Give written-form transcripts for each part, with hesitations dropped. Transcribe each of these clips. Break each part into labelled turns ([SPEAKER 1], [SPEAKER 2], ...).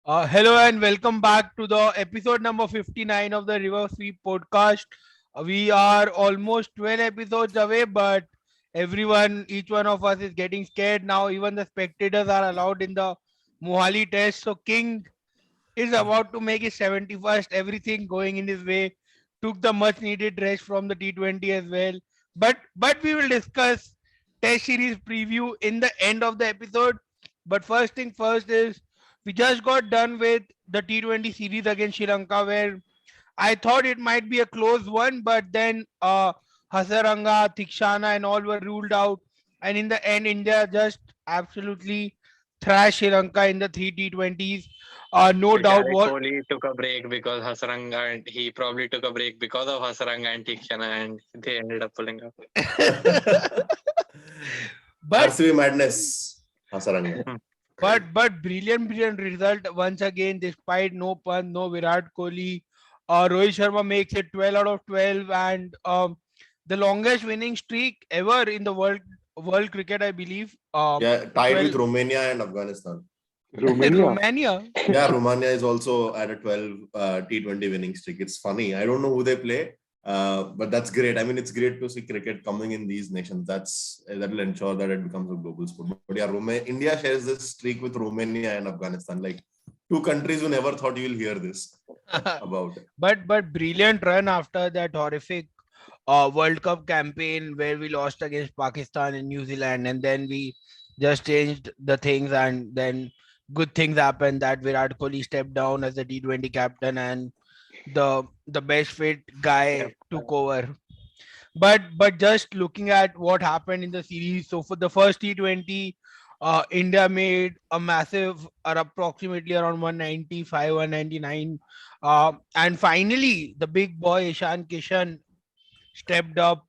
[SPEAKER 1] Hello and welcome back to the episode number 59 of the River Sweep podcast. We are almost 12 episodes away, but each one of us is getting scared now. Even the spectators are allowed in the Mohali test. So, King is about to make his 71st, everything going in his way. Took the much needed rest from the T20 as well. But we will discuss test series preview in the end of the episode. But first thing first is we just got done with the T20 series against Sri Lanka where I thought it might be a close one, but then Hasaranga, Thikshana, and all were ruled out. And in the end, India just absolutely thrashed Sri Lanka in the three T20s. No doubt.
[SPEAKER 2] Virat
[SPEAKER 1] What?
[SPEAKER 2] Kohli took a break because Hasaranga, and he probably took a break because of Hasaranga and Tikshana, and they ended up pulling up.
[SPEAKER 1] but
[SPEAKER 3] RCB madness, Hasaranga.
[SPEAKER 1] but brilliant result once again, despite no pun, no Virat Kohli. Rohit Sharma makes it 12 out of 12, and the longest winning streak ever in the world cricket, I believe.
[SPEAKER 3] Yeah, tied
[SPEAKER 1] 12
[SPEAKER 3] with Romania and Afghanistan.
[SPEAKER 1] Romania.
[SPEAKER 3] Yeah, Romania is also at a 12 T20 winning streak. It's funny. I don't know who they play, but that's great. I mean, it's great to see cricket coming in these nations. That will ensure that it becomes a global sport. But yeah, India shares this streak with Romania and Afghanistan. Like two countries you never thought you will hear this about.
[SPEAKER 1] But brilliant run after that horrific World Cup campaign where we lost against Pakistan and New Zealand, and then we just changed the things, and then good things happened. That Virat Kohli stepped down as the T20 captain, and the best fit guy took over. But just looking at what happened in the series, so for the first T20, India made a massive, or approximately around 195, 199. And finally, the big boy Ishan Kishan stepped up.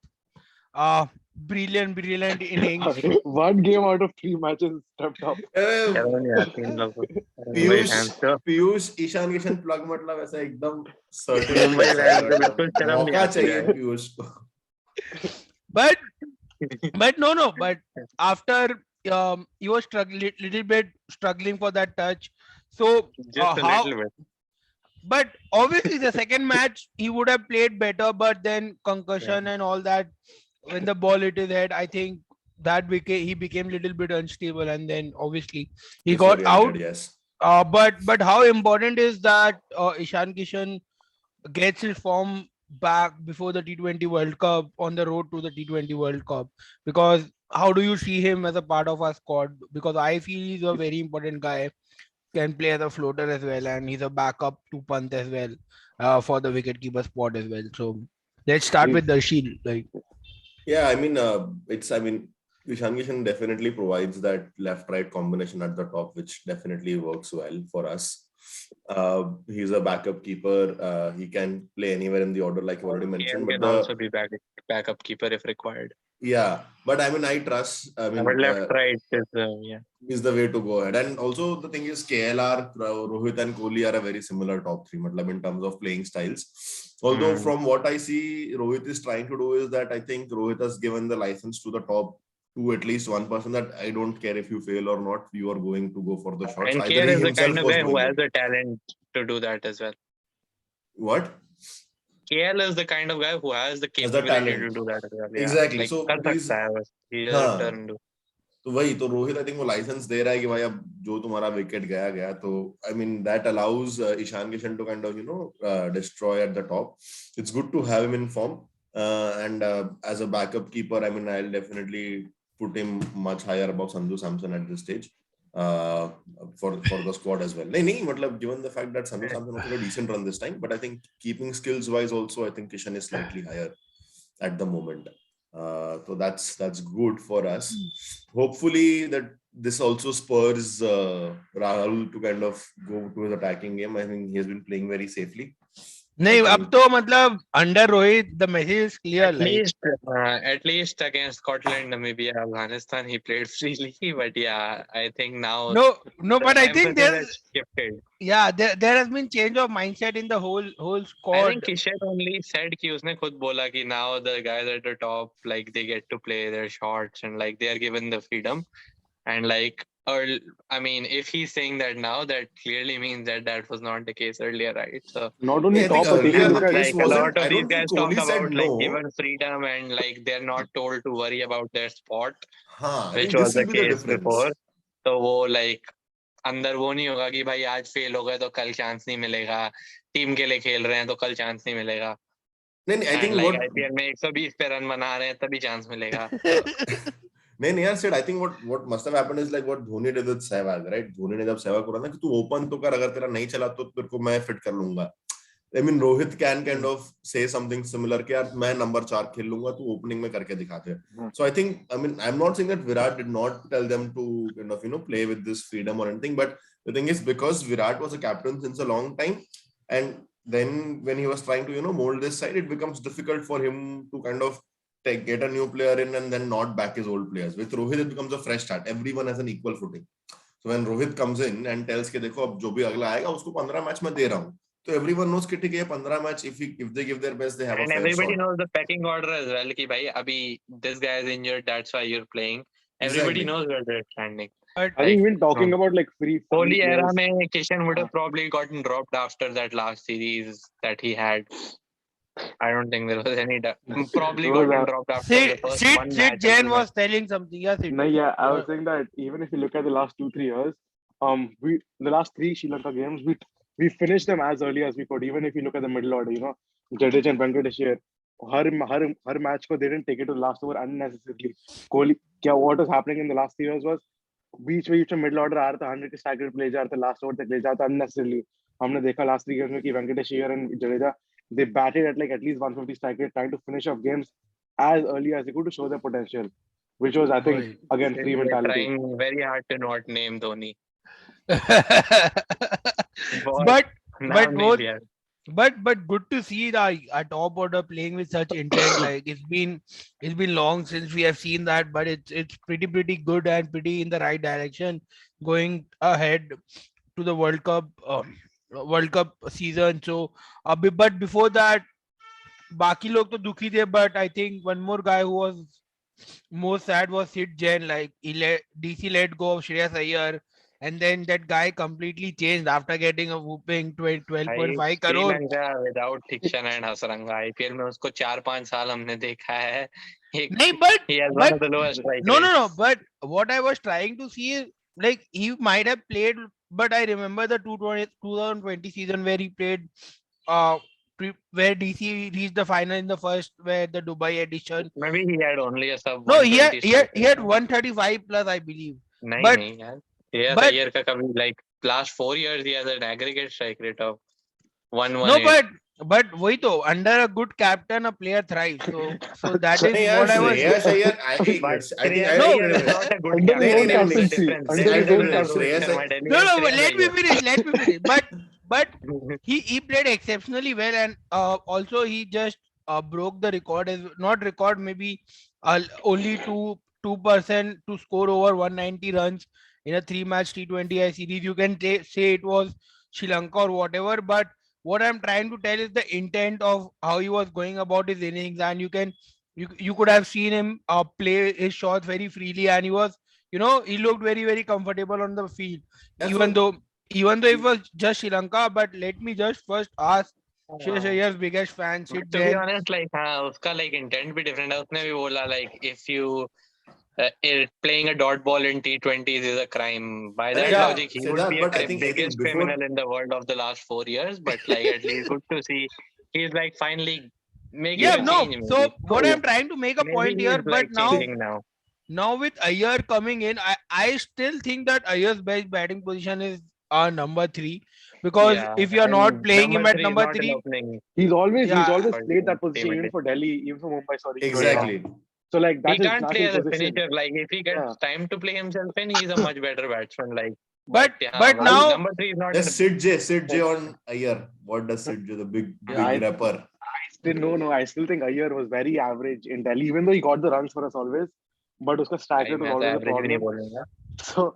[SPEAKER 1] Uh, brilliant innings.
[SPEAKER 4] One game out of three matches stepped up.
[SPEAKER 2] Karan, yeah, team love. Mumbai
[SPEAKER 3] Piyush
[SPEAKER 2] fans तो
[SPEAKER 3] Piyush Ishan Kishan plug मतलब ऐसा एकदम certain
[SPEAKER 2] Mumbai fans तो बिल्कुल शर्म नहीं
[SPEAKER 3] मौका
[SPEAKER 2] आती
[SPEAKER 3] चाहिए
[SPEAKER 2] है
[SPEAKER 3] पीयूष को.
[SPEAKER 1] But no. But after he was struggling little bit, struggling for that touch. So
[SPEAKER 2] just a
[SPEAKER 1] how?
[SPEAKER 2] little bit.
[SPEAKER 1] But obviously, the second match he would have played better, but then concussion and all that. When the ball hit his head, I think that he became little bit unstable, and then obviously he got out.
[SPEAKER 3] Disoriented, yes.
[SPEAKER 1] But how important is that Ishan Kishan gets his form back before the T20 World Cup, on the road to the T20 World Cup? Because how do you see him as a part of our squad? Because I feel he's a very important guy, can play as a floater as well, and he's a backup to punt as well, for the wicketkeeper spot as well. So let's start with the shield.
[SPEAKER 3] Yeah, I mean, Ishan Kishan definitely provides that left-right combination at the top, which definitely works well for us. He's a backup keeper. He can play anywhere in the order, like you already
[SPEAKER 2] KM
[SPEAKER 3] mentioned.
[SPEAKER 2] can also be backup keeper if required.
[SPEAKER 3] Yeah, but I mean, I trust.
[SPEAKER 2] But left right is yeah.
[SPEAKER 3] Is the way to go ahead. And also the thing is, KLR, Rohit and Kohli are a very similar top three, matlab, in terms of playing styles. Although from what I see, Rohit is trying to do is that I think Rohit has given the license to the top to at least one person that I don't care if you fail or not, you are going to go for the shots.
[SPEAKER 2] And
[SPEAKER 3] Either
[SPEAKER 2] KL
[SPEAKER 3] he
[SPEAKER 2] is the
[SPEAKER 3] himself
[SPEAKER 2] kind of
[SPEAKER 3] was
[SPEAKER 2] guy who
[SPEAKER 3] doing
[SPEAKER 2] has
[SPEAKER 3] it.
[SPEAKER 2] the talent to do that as well.
[SPEAKER 3] What?
[SPEAKER 2] KL is the kind of guy who has the
[SPEAKER 3] Has the
[SPEAKER 2] capability to
[SPEAKER 3] talent.
[SPEAKER 2] do that as well. Yeah.
[SPEAKER 3] Exactly.
[SPEAKER 2] Like,
[SPEAKER 3] So
[SPEAKER 2] कर
[SPEAKER 3] he's
[SPEAKER 2] सकता है बस. He just
[SPEAKER 3] हाँ
[SPEAKER 2] doesn't do.
[SPEAKER 3] तो वही तो Rohit I think वो licence दे रहा है कि भाई अब जो तुम्हारा विकेट गया गया तो I mean that allows Ishan Kishan to kind of destroy at the top. It's good to have him in form and as a backup keeper, I mean, I'll definitely put him much higher above Sanju Samson at this stage, for the squad as well. नहीं मतलब given the fact that Sanju Samson also had a decent run this time, but I think keeping skills wise also I think Kishan is slightly higher at the moment. So that's good for us. Hopefully that this also spurs Rahul to kind of go to his attacking game. I think he has been playing very safely.
[SPEAKER 1] नहीं अब तो मतलब under Rohit the message is clear.
[SPEAKER 2] At least against Scotland, Namibia, Afghanistan, he played freely. But yeah, I think now
[SPEAKER 1] no, but I think
[SPEAKER 2] there's shifted.
[SPEAKER 1] Yeah, there has been change of mindset in the whole squad.
[SPEAKER 2] I think Kishan only said कि उसने खुद बोला कि now the guys at the top, like they get to play their shots and like they are given the freedom, and like or I mean, if he's saying that now, that clearly means that that was not the case earlier, right? So
[SPEAKER 4] Not only
[SPEAKER 3] Yeah, I think
[SPEAKER 4] top, but if you
[SPEAKER 3] earlier
[SPEAKER 2] and
[SPEAKER 3] the
[SPEAKER 4] look at
[SPEAKER 3] case
[SPEAKER 2] like a lot
[SPEAKER 3] wasn't.
[SPEAKER 2] of
[SPEAKER 3] I
[SPEAKER 2] these
[SPEAKER 3] don't think
[SPEAKER 2] guys talk
[SPEAKER 3] Kohli said
[SPEAKER 2] about like
[SPEAKER 3] no.
[SPEAKER 2] given freedom and like they're not told to worry about their spot,
[SPEAKER 3] I
[SPEAKER 2] which
[SPEAKER 3] think
[SPEAKER 2] was
[SPEAKER 3] this
[SPEAKER 2] the
[SPEAKER 3] will be the
[SPEAKER 2] case before.
[SPEAKER 3] difference.
[SPEAKER 2] तो वो like अंदर वो नहीं होगा कि भाई आज fail हो गए तो कल चांस नहीं मिलेगा, टीम के लिए खेल रहे हैं तो कल चांस नहीं मिलेगा,
[SPEAKER 3] नहीं, I
[SPEAKER 2] and
[SPEAKER 3] think
[SPEAKER 2] like
[SPEAKER 3] what
[SPEAKER 2] IPL में 120 पे रन बना रहे हैं तभी चांस मिलेगा.
[SPEAKER 3] नहीं यार said I think what must have happened is like what Dhoni did with Sehwag, right? Dhoni ने जब सहवाग को रहा ना कि तू ओपन तो कर, अगर तेरा नहीं चला तो तेरे को मैं फिट कर लूंगा. I mean Rohit can kind of say something similar कि यार मैं नंबर 4 खेल लूंगा, तू ओपनिंग में करके दिखाते. So I think, I mean, I'm not saying that Virat did not tell them to kind of play with this freedom or anything, but the thing is because Virat was a captain since a long time, and then when he was trying to mold this side, it becomes difficult for him to kind of get a new player in and then not back his old players. With Rohit, it becomes a fresh start. Everyone has an equal footing. So when Rohit comes in and tells कि देखो अब जो भी अगला आएगा उसको 15 match में दे रहा हूँ, तो everyone knows कि ठीक है 15 match if they give their best, they have a
[SPEAKER 2] And
[SPEAKER 3] fair
[SPEAKER 2] everybody
[SPEAKER 3] shot.
[SPEAKER 2] knows the pecking order as well कि भाई अभी this guy is injured, that's why you're playing. Everybody
[SPEAKER 3] Exactly.
[SPEAKER 2] knows where they're standing.
[SPEAKER 1] But
[SPEAKER 4] I think even talking about like free
[SPEAKER 2] Kohli era
[SPEAKER 4] players.
[SPEAKER 2] में Kishan would have probably gotten dropped after that last series that he had. I don't think there was any probably
[SPEAKER 4] Those
[SPEAKER 2] gotten
[SPEAKER 4] are-
[SPEAKER 2] dropped after the first one match.
[SPEAKER 1] Sid Jain was telling something. Yeah, Sid.
[SPEAKER 4] No, yeah, I was
[SPEAKER 1] What-
[SPEAKER 4] saying that even if you look at the last 2-3 years, the last three Sri Lanka games, we finished them as early as we could. Even if you look at the middle order, Jadeja and Venkatesh here, her match ko they didn't take it to the last over unnecessarily. Kohli, what was happening in the last 3 years was बीच में middle order आ रहा था, 100 के strike play जा रहा था, last over तक ले जाता अननेसेसरली. हमने देखा लास्ट 3 गेम्स में कि Venkatesh Iyer and Jadeja they batted at like at least 150 strike rate, trying to finish off games as early as they could to show their potential, which was, I think,
[SPEAKER 1] Right.
[SPEAKER 4] again, free
[SPEAKER 2] They're
[SPEAKER 4] mentality.
[SPEAKER 2] trying very hard to not name Dhoni.
[SPEAKER 1] but
[SPEAKER 2] नाम
[SPEAKER 1] but
[SPEAKER 2] नहीं
[SPEAKER 1] both
[SPEAKER 2] लिया.
[SPEAKER 1] but good to see a top order playing with such intent. Like it's been long since we have seen that, but it's pretty good and pretty in the right direction going ahead to the World Cup season. So but before that बाकी लोग तो दुखी थे, but I think one more guy who was most sad was Sid Jain. Like DC let go of Shreyas Iyer, and then that guy completely changed after getting a whooping 12.5 crore.
[SPEAKER 2] Sri Lanka without थिक्शन and Hasaranga IPL में उसको 4-5 साल हमने देखा है.
[SPEAKER 1] No, but
[SPEAKER 2] He has one
[SPEAKER 1] but
[SPEAKER 2] of the lowest strike
[SPEAKER 1] no.
[SPEAKER 2] rates.
[SPEAKER 1] But what I was trying to see is like he might have played, but I remember the 2020 season where he played, where DC reached the final in the first, where the Dubai edition.
[SPEAKER 2] Maybe he had only a sub
[SPEAKER 1] No,
[SPEAKER 2] 120 strike
[SPEAKER 1] he
[SPEAKER 2] rate.
[SPEAKER 1] had 135 plus, I believe.
[SPEAKER 2] नहीं
[SPEAKER 1] But
[SPEAKER 2] नहीं यार. Shreyas
[SPEAKER 1] but
[SPEAKER 2] Iyer का कभी like last 4 years he has an aggregate strike rate of
[SPEAKER 1] no,
[SPEAKER 2] 118.
[SPEAKER 1] but वही तो under a good captain a player thrives. So that
[SPEAKER 3] नहीं
[SPEAKER 1] is
[SPEAKER 3] यार
[SPEAKER 1] what I was.
[SPEAKER 3] Shreyas Iyer
[SPEAKER 2] But
[SPEAKER 3] I think
[SPEAKER 2] Shreyas
[SPEAKER 1] No,
[SPEAKER 2] Iyer is not a good
[SPEAKER 4] Under his
[SPEAKER 2] captain.
[SPEAKER 4] own
[SPEAKER 2] That's the
[SPEAKER 4] captaincy,
[SPEAKER 2] difference.
[SPEAKER 4] under
[SPEAKER 2] There
[SPEAKER 3] his
[SPEAKER 2] is
[SPEAKER 3] own
[SPEAKER 2] Rohit
[SPEAKER 3] captaincy.
[SPEAKER 2] Sharma Delhi
[SPEAKER 1] no,
[SPEAKER 2] and
[SPEAKER 1] but
[SPEAKER 2] Shreyas
[SPEAKER 1] let me
[SPEAKER 2] Iyer.
[SPEAKER 1] finish. Let me finish. But he played exceptionally well, and also he just broke the record, as not record, maybe only 2% to score over 190 runs in a 3-match T20I series. You can say it was Sri Lanka or whatever, but what I'm trying to tell is the intent of how he was going about his innings, and you could have seen him play his shots very freely, and he was, he looked very comfortable on the field,
[SPEAKER 3] Yeah,
[SPEAKER 1] even
[SPEAKER 3] so
[SPEAKER 1] though it was just Sri Lanka. But let me just first ask Shreyas Iyyer's biggest fan,
[SPEAKER 2] But
[SPEAKER 1] Sid
[SPEAKER 2] to be
[SPEAKER 1] Jain.
[SPEAKER 2] honest, like हाँ उसका like intent भी different है. उसने भी बोला like if you playing a dot ball in T20s is a crime. By that
[SPEAKER 1] Yeah.
[SPEAKER 2] logic, he would
[SPEAKER 3] Siddharth,
[SPEAKER 2] be a
[SPEAKER 3] but I think
[SPEAKER 2] biggest
[SPEAKER 3] before
[SPEAKER 2] criminal in the world of the last 4 years. But like at least good to see he's like finally making
[SPEAKER 1] Yeah,
[SPEAKER 2] a
[SPEAKER 1] no.
[SPEAKER 2] change.
[SPEAKER 1] So
[SPEAKER 2] Maybe,
[SPEAKER 1] what I'm trying to make a
[SPEAKER 2] maybe
[SPEAKER 1] point
[SPEAKER 2] he's
[SPEAKER 1] here, but
[SPEAKER 2] like changing now.
[SPEAKER 1] now with Iyer coming in, I still think that Iyer's best batting position is number 3, because
[SPEAKER 2] Yeah,
[SPEAKER 1] if you're not
[SPEAKER 2] and
[SPEAKER 1] playing him
[SPEAKER 2] number
[SPEAKER 1] at
[SPEAKER 2] 3 is
[SPEAKER 1] number
[SPEAKER 2] not an
[SPEAKER 1] 3,
[SPEAKER 2] opening.
[SPEAKER 4] He's always
[SPEAKER 1] yeah,
[SPEAKER 4] played that
[SPEAKER 2] Team
[SPEAKER 4] position even
[SPEAKER 2] it.
[SPEAKER 4] for Delhi, even for Mumbai. Sorry,
[SPEAKER 3] exactly.
[SPEAKER 4] So like
[SPEAKER 2] He
[SPEAKER 4] that's
[SPEAKER 2] can't play
[SPEAKER 4] his
[SPEAKER 2] as a
[SPEAKER 4] position.
[SPEAKER 2] finisher. Like if he gets
[SPEAKER 4] Yeah.
[SPEAKER 2] time to play himself in, he's a much better batsman. Like,
[SPEAKER 1] but
[SPEAKER 2] yeah,
[SPEAKER 1] but now
[SPEAKER 2] number 3 is not
[SPEAKER 3] Yes,
[SPEAKER 2] an
[SPEAKER 3] Sid J on Iyer. What does Sid J, the big
[SPEAKER 4] Yeah,
[SPEAKER 3] big rapper?
[SPEAKER 4] I still think Iyer was very average in Delhi, even though he got the runs for us always. But uska strike rate was
[SPEAKER 2] मैं तो
[SPEAKER 4] always a
[SPEAKER 2] average भी नहीं
[SPEAKER 4] problem.
[SPEAKER 2] बोलूंगा.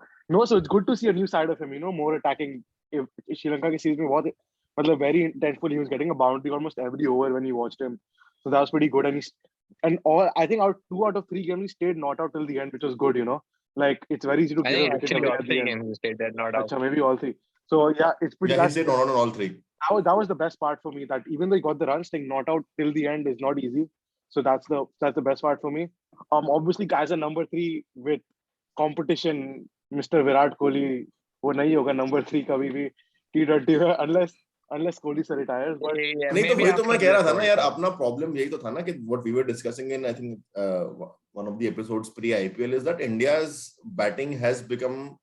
[SPEAKER 4] So it's good to see a new side of him. More attacking. If Sri Lanka के series में बहुत मतलब very intentful. He was getting a boundary almost every over when you watched him. So that was pretty good. And I think 2 out of 3 games he stayed not out till the end, which was good. Like it's very easy to
[SPEAKER 2] I
[SPEAKER 4] give a
[SPEAKER 2] think
[SPEAKER 4] wicket
[SPEAKER 2] actually
[SPEAKER 4] away
[SPEAKER 2] all
[SPEAKER 4] at the
[SPEAKER 2] three
[SPEAKER 4] end.
[SPEAKER 2] games he stayed there, not out.
[SPEAKER 4] Acha, maybe all three. So yeah, it's pretty.
[SPEAKER 3] Yeah, he stayed on all three.
[SPEAKER 4] That was the best part for me. That even though he got the run, staying not out till the end is not easy. So that's the best part for me. Obviously, as a number three with competition, Mr. Virat Kohli, वो नहीं होगा number three कभी भी T20 में unless Kohli se retires. But
[SPEAKER 2] Yeah,
[SPEAKER 3] नहीं तो
[SPEAKER 2] maybe
[SPEAKER 3] वही तो मैं
[SPEAKER 2] after
[SPEAKER 3] कह रहा
[SPEAKER 2] this
[SPEAKER 3] था ना
[SPEAKER 2] World
[SPEAKER 3] यार,
[SPEAKER 2] Cup.
[SPEAKER 3] अपना प्रॉब्लम यही तो था ना कि what we were discussing in I think one of the episodes pre IPL is that India's batting has become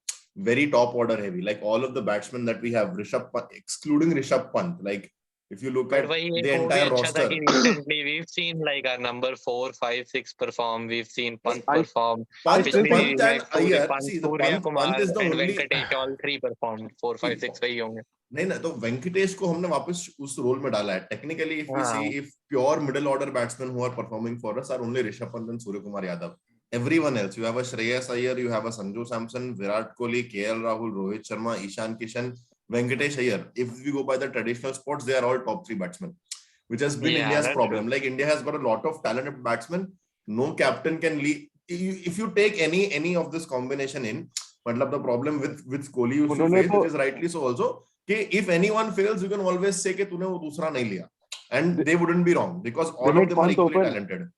[SPEAKER 3] very top order heavy. Like all of the batsmen that we have, excluding Rishabh Pant, like if you look
[SPEAKER 2] But
[SPEAKER 3] at
[SPEAKER 2] वही एक
[SPEAKER 3] the
[SPEAKER 2] वो भी
[SPEAKER 3] entire
[SPEAKER 2] अच्छा था
[SPEAKER 3] roster,
[SPEAKER 2] कि recently we've seen like our number 4, 5, 6 perform. We've seen Pant
[SPEAKER 4] I
[SPEAKER 2] perform.
[SPEAKER 3] Pant
[SPEAKER 2] पिछली
[SPEAKER 3] and
[SPEAKER 2] में
[SPEAKER 3] Iyer, see the
[SPEAKER 2] Surya
[SPEAKER 3] Pant
[SPEAKER 2] Kumar
[SPEAKER 3] is the
[SPEAKER 2] and
[SPEAKER 3] only
[SPEAKER 2] Venkatesh all three performed. 4, 5, 6 वही होंगे.
[SPEAKER 3] नहीं ना, तो वेंकटेश को हमने वापस उस रोल में डाला है. टेक्निकली इफ वी सी,
[SPEAKER 2] हाँ.
[SPEAKER 3] If pure middle order batsman who are performing for us are only Rishabh Pant and Surya Kumar Yadav. Everyone else, you have a Shreyas Iyer, you have a Sanju Samson, Virat Kohli, KL Rahul, Rohit Sharma, Ishan Kishan, Venkatesh Iyer. If we go by the traditional sports, they are all top three batsmen, which has been
[SPEAKER 2] Yeah,
[SPEAKER 3] India's
[SPEAKER 2] that's
[SPEAKER 3] problem.
[SPEAKER 2] true.
[SPEAKER 3] Like India has got a lot of talented batsmen. No captain can lead. If you take any of this combination in, मतलब the problem with Kohli used to
[SPEAKER 4] उन्होंने
[SPEAKER 3] face,
[SPEAKER 4] तो
[SPEAKER 3] which is rightly so also, कि if anyone fails, you can always say कि तूने वो दूसरा नहीं लिया, and they wouldn't be wrong because
[SPEAKER 4] they
[SPEAKER 3] all of
[SPEAKER 4] made
[SPEAKER 3] them are
[SPEAKER 4] Pant
[SPEAKER 3] equally
[SPEAKER 4] open.
[SPEAKER 3] talented.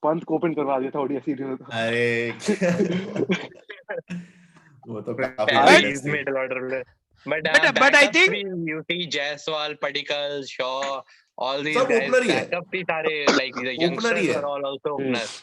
[SPEAKER 4] Pant को ओपन करवा दिया था ओडीआई सीरीज में.
[SPEAKER 3] अरे वो तो काफी
[SPEAKER 2] But
[SPEAKER 3] madness थी.
[SPEAKER 2] middle order. But
[SPEAKER 1] I
[SPEAKER 2] backup
[SPEAKER 1] think
[SPEAKER 2] three, you see Jaiswal, Padikkal, Shaw, all these
[SPEAKER 3] सब
[SPEAKER 2] guys.
[SPEAKER 3] ओपनर ही है,
[SPEAKER 2] Backup भी सारे like the
[SPEAKER 3] opener he
[SPEAKER 2] youngsters
[SPEAKER 3] है.
[SPEAKER 2] are all also openers.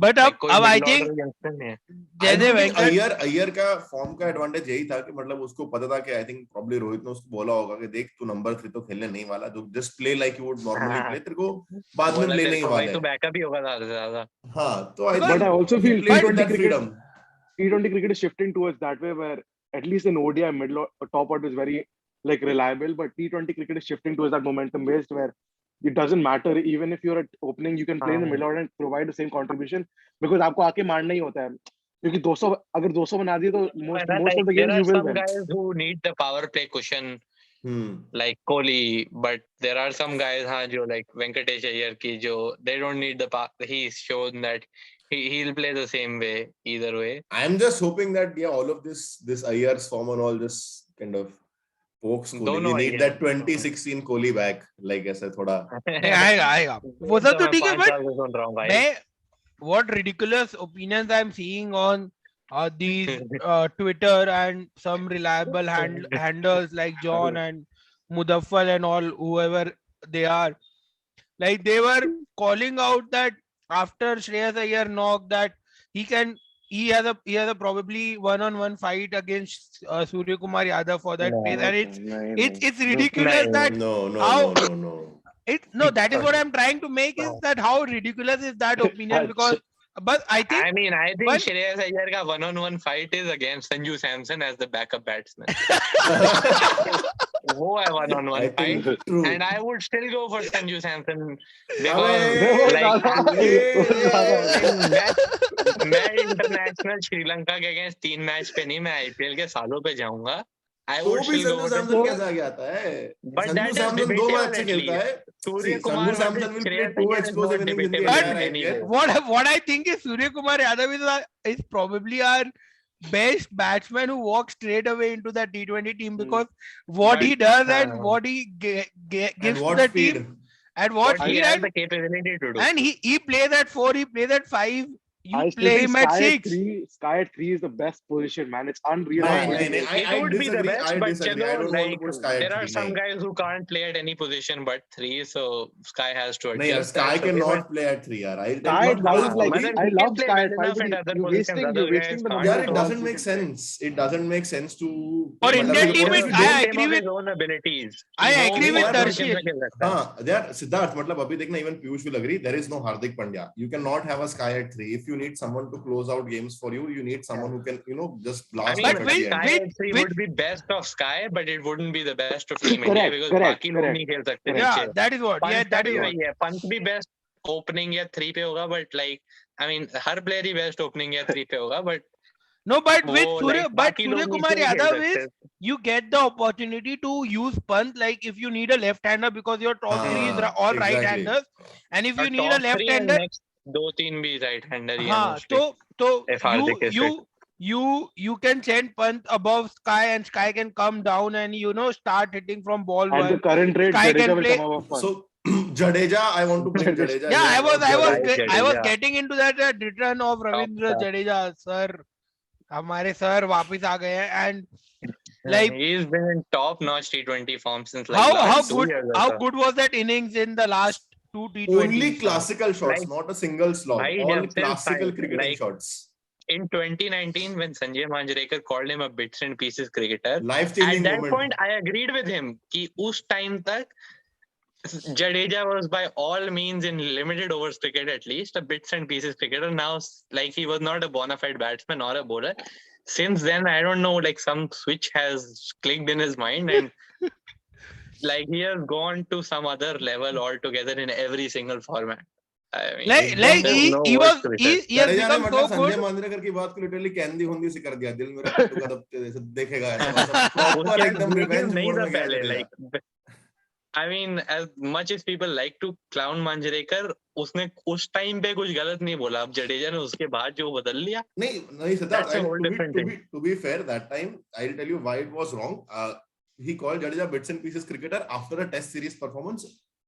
[SPEAKER 1] but
[SPEAKER 2] Like कोई
[SPEAKER 1] अब I
[SPEAKER 2] middle
[SPEAKER 1] think
[SPEAKER 2] order youngster नहीं है.
[SPEAKER 3] I
[SPEAKER 1] जैसे
[SPEAKER 3] don't think
[SPEAKER 1] वेंकट
[SPEAKER 3] अय्यर का फॉर्म का एडवांटेज यही था कि मतलब उसको पता था कि आई थिंक प्रॉब्ली रोहित ने उसको बोला होगा कि देख तू नंबर 3 तो खेलने नहीं वाला, जो just play like you would normally play, तेरे को बाद में
[SPEAKER 2] बोला
[SPEAKER 3] प्ले
[SPEAKER 2] तेरे
[SPEAKER 3] नहीं
[SPEAKER 2] को भाई
[SPEAKER 3] वाला
[SPEAKER 2] तो
[SPEAKER 3] है.
[SPEAKER 2] बैकअप ही होगा ज्यादा से ज्यादा.
[SPEAKER 3] हाँ, तो आई
[SPEAKER 1] Because-
[SPEAKER 4] But I
[SPEAKER 3] think
[SPEAKER 4] also
[SPEAKER 3] he
[SPEAKER 4] feel
[SPEAKER 3] played with
[SPEAKER 4] T20
[SPEAKER 3] that
[SPEAKER 4] cricket,
[SPEAKER 3] freedom.
[SPEAKER 4] T20 cricket is shifting towards that way where at least in ODI middle or top order is very like reliable, but T20 cricket is shifting towards that momentum based where it doesn't matter even if you're at opening, you can play in the middle order and provide the same contribution because आपको आके मारना ही होता है. क्योंकि 200 अगर 200 बना दिए तो most of the
[SPEAKER 2] There
[SPEAKER 4] games
[SPEAKER 2] are
[SPEAKER 4] you will
[SPEAKER 2] some
[SPEAKER 4] win.
[SPEAKER 2] guys who need the power play cushion
[SPEAKER 3] Hmm.
[SPEAKER 2] like Kohli, but there are some guys हाँ जो like Venkatesh Iyer की जो they don't need the power. He's shown that he'll play the same way either way.
[SPEAKER 3] I'm just hoping that all of this Iyer's form and all just kind of pokes Kohli. We
[SPEAKER 2] दोनों
[SPEAKER 3] need that 2016 Kohli back, like ऐसे थोड़ा.
[SPEAKER 1] आएगा वो सब तो
[SPEAKER 2] मैं
[SPEAKER 1] ठीक है
[SPEAKER 2] 5
[SPEAKER 1] but
[SPEAKER 2] साल से सुन रहा हूँ भाई.
[SPEAKER 1] मैं what ridiculous opinions I'm seeing on these Twitter and some reliable handles like John and Mudaffar and all whoever they are, like they were calling out that after Shreyas Iyer knocked that he has a probably one-on-one fight against Surya Kumar Yadav for that place, and it's ridiculous that
[SPEAKER 3] No.
[SPEAKER 1] how
[SPEAKER 3] No.
[SPEAKER 1] that is what I'm trying to make is that how ridiculous is that opinion because but I think
[SPEAKER 2] I mean, I think
[SPEAKER 1] but-
[SPEAKER 2] Shreyas Iyer का one-on-one fight is against Sanju Samson as the backup batsman. वो है
[SPEAKER 3] I
[SPEAKER 2] one-on-one
[SPEAKER 3] think
[SPEAKER 2] fight,
[SPEAKER 3] true.
[SPEAKER 2] and I would still go for Sanju Samson
[SPEAKER 3] अबे,
[SPEAKER 2] because like
[SPEAKER 3] ये-
[SPEAKER 2] मैं international Sri Lanka के against 3 match पे नहीं, मैं आईपीएल के सालों पे जाऊंगा. I
[SPEAKER 3] तो
[SPEAKER 2] would
[SPEAKER 3] भी
[SPEAKER 2] still go
[SPEAKER 3] Sanju
[SPEAKER 2] for
[SPEAKER 3] Samson कैसे आगे आता है?
[SPEAKER 2] But
[SPEAKER 3] Sanju
[SPEAKER 2] that is
[SPEAKER 3] Samson 2
[SPEAKER 2] debatable
[SPEAKER 3] match से
[SPEAKER 2] at
[SPEAKER 3] खेलता
[SPEAKER 2] least.
[SPEAKER 3] है.
[SPEAKER 2] Surya
[SPEAKER 3] See,
[SPEAKER 2] Kumar
[SPEAKER 3] Sanju Samson will play
[SPEAKER 2] Shreyas
[SPEAKER 3] 2
[SPEAKER 2] Iyer is
[SPEAKER 3] explosive
[SPEAKER 2] not
[SPEAKER 3] innings in the
[SPEAKER 2] debatable
[SPEAKER 3] entire
[SPEAKER 2] anyway.
[SPEAKER 3] IPL.
[SPEAKER 1] what I think is Surya Kumar Yadav is probably our best batsman who walks straight away into that T20 team because what he does and what he gives
[SPEAKER 3] And
[SPEAKER 1] to
[SPEAKER 3] what
[SPEAKER 1] the
[SPEAKER 3] speed?
[SPEAKER 1] team and what
[SPEAKER 2] He
[SPEAKER 1] he
[SPEAKER 2] has
[SPEAKER 1] and,
[SPEAKER 2] the capability to do.
[SPEAKER 1] and he plays at 4, he plays at 5, you
[SPEAKER 4] I still
[SPEAKER 1] play
[SPEAKER 4] think
[SPEAKER 1] him at 6.
[SPEAKER 4] Sky at 3 is the best position, man. It's unreal.
[SPEAKER 3] No,
[SPEAKER 4] how
[SPEAKER 3] no,
[SPEAKER 4] good
[SPEAKER 3] no.
[SPEAKER 4] it is.
[SPEAKER 2] It
[SPEAKER 3] I
[SPEAKER 2] would be the
[SPEAKER 3] disagree.
[SPEAKER 2] best,
[SPEAKER 3] I
[SPEAKER 2] but
[SPEAKER 3] disagree.
[SPEAKER 2] chalo,
[SPEAKER 3] I don't want to
[SPEAKER 2] like
[SPEAKER 3] put Sky
[SPEAKER 2] there
[SPEAKER 3] at
[SPEAKER 2] are
[SPEAKER 3] 3.
[SPEAKER 2] some
[SPEAKER 3] नहीं.
[SPEAKER 2] guys who can't play at any position but 3, so Sky has to
[SPEAKER 3] नहीं यार,
[SPEAKER 2] adjust.
[SPEAKER 3] Sky
[SPEAKER 2] that. So
[SPEAKER 3] cannot play at 3 यार.
[SPEAKER 4] Sky at 5 is like
[SPEAKER 2] मतलब
[SPEAKER 4] I
[SPEAKER 2] he can
[SPEAKER 4] love
[SPEAKER 2] play
[SPEAKER 4] Sky
[SPEAKER 2] well
[SPEAKER 4] at 5,
[SPEAKER 2] enough
[SPEAKER 4] but
[SPEAKER 2] at other
[SPEAKER 4] you're
[SPEAKER 2] positions.
[SPEAKER 4] wasting
[SPEAKER 2] Other guys
[SPEAKER 4] the
[SPEAKER 2] can't.
[SPEAKER 3] यार,
[SPEAKER 4] number
[SPEAKER 3] it
[SPEAKER 4] of
[SPEAKER 3] doesn't
[SPEAKER 4] hours
[SPEAKER 3] make
[SPEAKER 4] you can play.
[SPEAKER 3] sense. It doesn't make sense to.
[SPEAKER 1] For
[SPEAKER 2] He
[SPEAKER 1] Indian
[SPEAKER 2] knows
[SPEAKER 1] team,
[SPEAKER 3] because
[SPEAKER 1] it-
[SPEAKER 3] we
[SPEAKER 1] I
[SPEAKER 3] don't-
[SPEAKER 1] agree
[SPEAKER 2] of
[SPEAKER 1] with-
[SPEAKER 2] his own abilities.
[SPEAKER 1] I
[SPEAKER 2] He
[SPEAKER 1] agree
[SPEAKER 2] knows
[SPEAKER 1] with
[SPEAKER 2] what
[SPEAKER 1] Darshil.
[SPEAKER 2] positions में खेल सकता है.
[SPEAKER 3] हाँ, there Siddharth, मतलब अभी देखना, even Piyush will agree, there is no Hardik Pandya. You cannot have a Sky at 3. If you need someone to close out games for you, you need someone who can, just
[SPEAKER 2] I
[SPEAKER 3] blast
[SPEAKER 2] mean,
[SPEAKER 3] off at the
[SPEAKER 2] Sky
[SPEAKER 3] end.
[SPEAKER 2] at 3 would be best of Sky, but it wouldn't be the best of Team India
[SPEAKER 4] Correct,
[SPEAKER 2] because
[SPEAKER 4] correct,
[SPEAKER 2] बाकी लोग
[SPEAKER 4] correct.
[SPEAKER 2] नहीं खेल सकते
[SPEAKER 1] Yeah,
[SPEAKER 2] नीचे.
[SPEAKER 1] that is what. Yeah,
[SPEAKER 2] Pant का
[SPEAKER 1] that
[SPEAKER 2] भी
[SPEAKER 1] is what.
[SPEAKER 2] वही है. पंत भी बेस्ट ओपनिंग या 3 पे होगा, but like I mean her player he best opening या 3 पे होगा, but
[SPEAKER 1] No, but with
[SPEAKER 2] वो
[SPEAKER 1] Surya,
[SPEAKER 2] like
[SPEAKER 1] but
[SPEAKER 2] बाकी
[SPEAKER 1] Surya
[SPEAKER 2] लोग
[SPEAKER 1] Kumar
[SPEAKER 2] नीचे नहीं खेल
[SPEAKER 1] Yadav is
[SPEAKER 2] सकते.
[SPEAKER 1] you get the opportunity to use punt like if you need a left-hander because your top three is
[SPEAKER 3] हाँ,
[SPEAKER 1] all
[SPEAKER 3] exactly.
[SPEAKER 1] right-handers, and if you
[SPEAKER 2] और
[SPEAKER 1] need a
[SPEAKER 2] top 3 and
[SPEAKER 1] left-hander,
[SPEAKER 2] next 2-3 भी right hander ही है
[SPEAKER 1] हाँ
[SPEAKER 2] mostly.
[SPEAKER 1] तो
[SPEAKER 2] If Hardik is fit.
[SPEAKER 1] you can send Pant above Sky and Sky can come down and start hitting from ball
[SPEAKER 4] At the
[SPEAKER 1] one.
[SPEAKER 4] current rate,
[SPEAKER 1] Sky
[SPEAKER 4] Jadeja
[SPEAKER 1] can
[SPEAKER 4] will
[SPEAKER 1] play.
[SPEAKER 4] come above Pant.
[SPEAKER 3] So Jadeja, I want to bring Jadeja
[SPEAKER 1] Yeah,
[SPEAKER 3] here.
[SPEAKER 1] I was
[SPEAKER 2] Jadeja.
[SPEAKER 1] getting into that return of Ravindra
[SPEAKER 2] star.
[SPEAKER 1] Jadeja sir. हमारे sir वापस आ गए हैं and like
[SPEAKER 2] He's been in top-notch T20 form since like
[SPEAKER 1] how
[SPEAKER 2] last 2 years.
[SPEAKER 1] how good was that innings in the last two
[SPEAKER 3] Only
[SPEAKER 1] T20s?
[SPEAKER 3] classical shots,
[SPEAKER 2] Like,
[SPEAKER 3] not a single slog.
[SPEAKER 2] bhai,
[SPEAKER 3] All
[SPEAKER 2] jab se
[SPEAKER 3] classical cricketing
[SPEAKER 2] like
[SPEAKER 3] shots.
[SPEAKER 2] in 2019 when Sanjay Manjrekar called him a bits and pieces cricketer,
[SPEAKER 3] Life-changing
[SPEAKER 2] at that
[SPEAKER 3] moment.
[SPEAKER 2] point I agreed with him कि उस time तक Jadeja was by all means in limited overs cricket at least a bits and pieces cricketer. Now like he was not a bona fide batsman or a bowler. Since then I don't know, like some switch has clicked in his mind and like he has gone to some other level altogether in every single format. I mean,
[SPEAKER 1] like
[SPEAKER 2] there's
[SPEAKER 1] he
[SPEAKER 2] no
[SPEAKER 1] he
[SPEAKER 2] words
[SPEAKER 1] was
[SPEAKER 2] to it.
[SPEAKER 1] he has
[SPEAKER 3] Jadeja ने
[SPEAKER 1] become so
[SPEAKER 3] मतलब
[SPEAKER 1] good.
[SPEAKER 3] Sanjay Manjrekar की बात को literally कैंदी हुंदी से कर दिया, दिल मेरा पिट्टू का दबते जैसे देखेगा ऐसा प्रॉपर
[SPEAKER 2] उसके
[SPEAKER 3] एकदम रिवेंज
[SPEAKER 2] नहीं
[SPEAKER 3] मोड
[SPEAKER 2] था
[SPEAKER 3] में गया
[SPEAKER 2] पहले
[SPEAKER 3] Jadeja.
[SPEAKER 2] like I mean as much as people like to clown Manjrekar उसने उस टाइम पे कुछ गलत नहीं बोला. अब जडेजा ने उसके बाद जो बदल लिया
[SPEAKER 3] नहीं Siddharth,
[SPEAKER 2] that's a whole different thing.
[SPEAKER 3] to be fair, that time I'll tell you why it was wrong. He called Jadeja bits and pieces cricketer after a test series performance,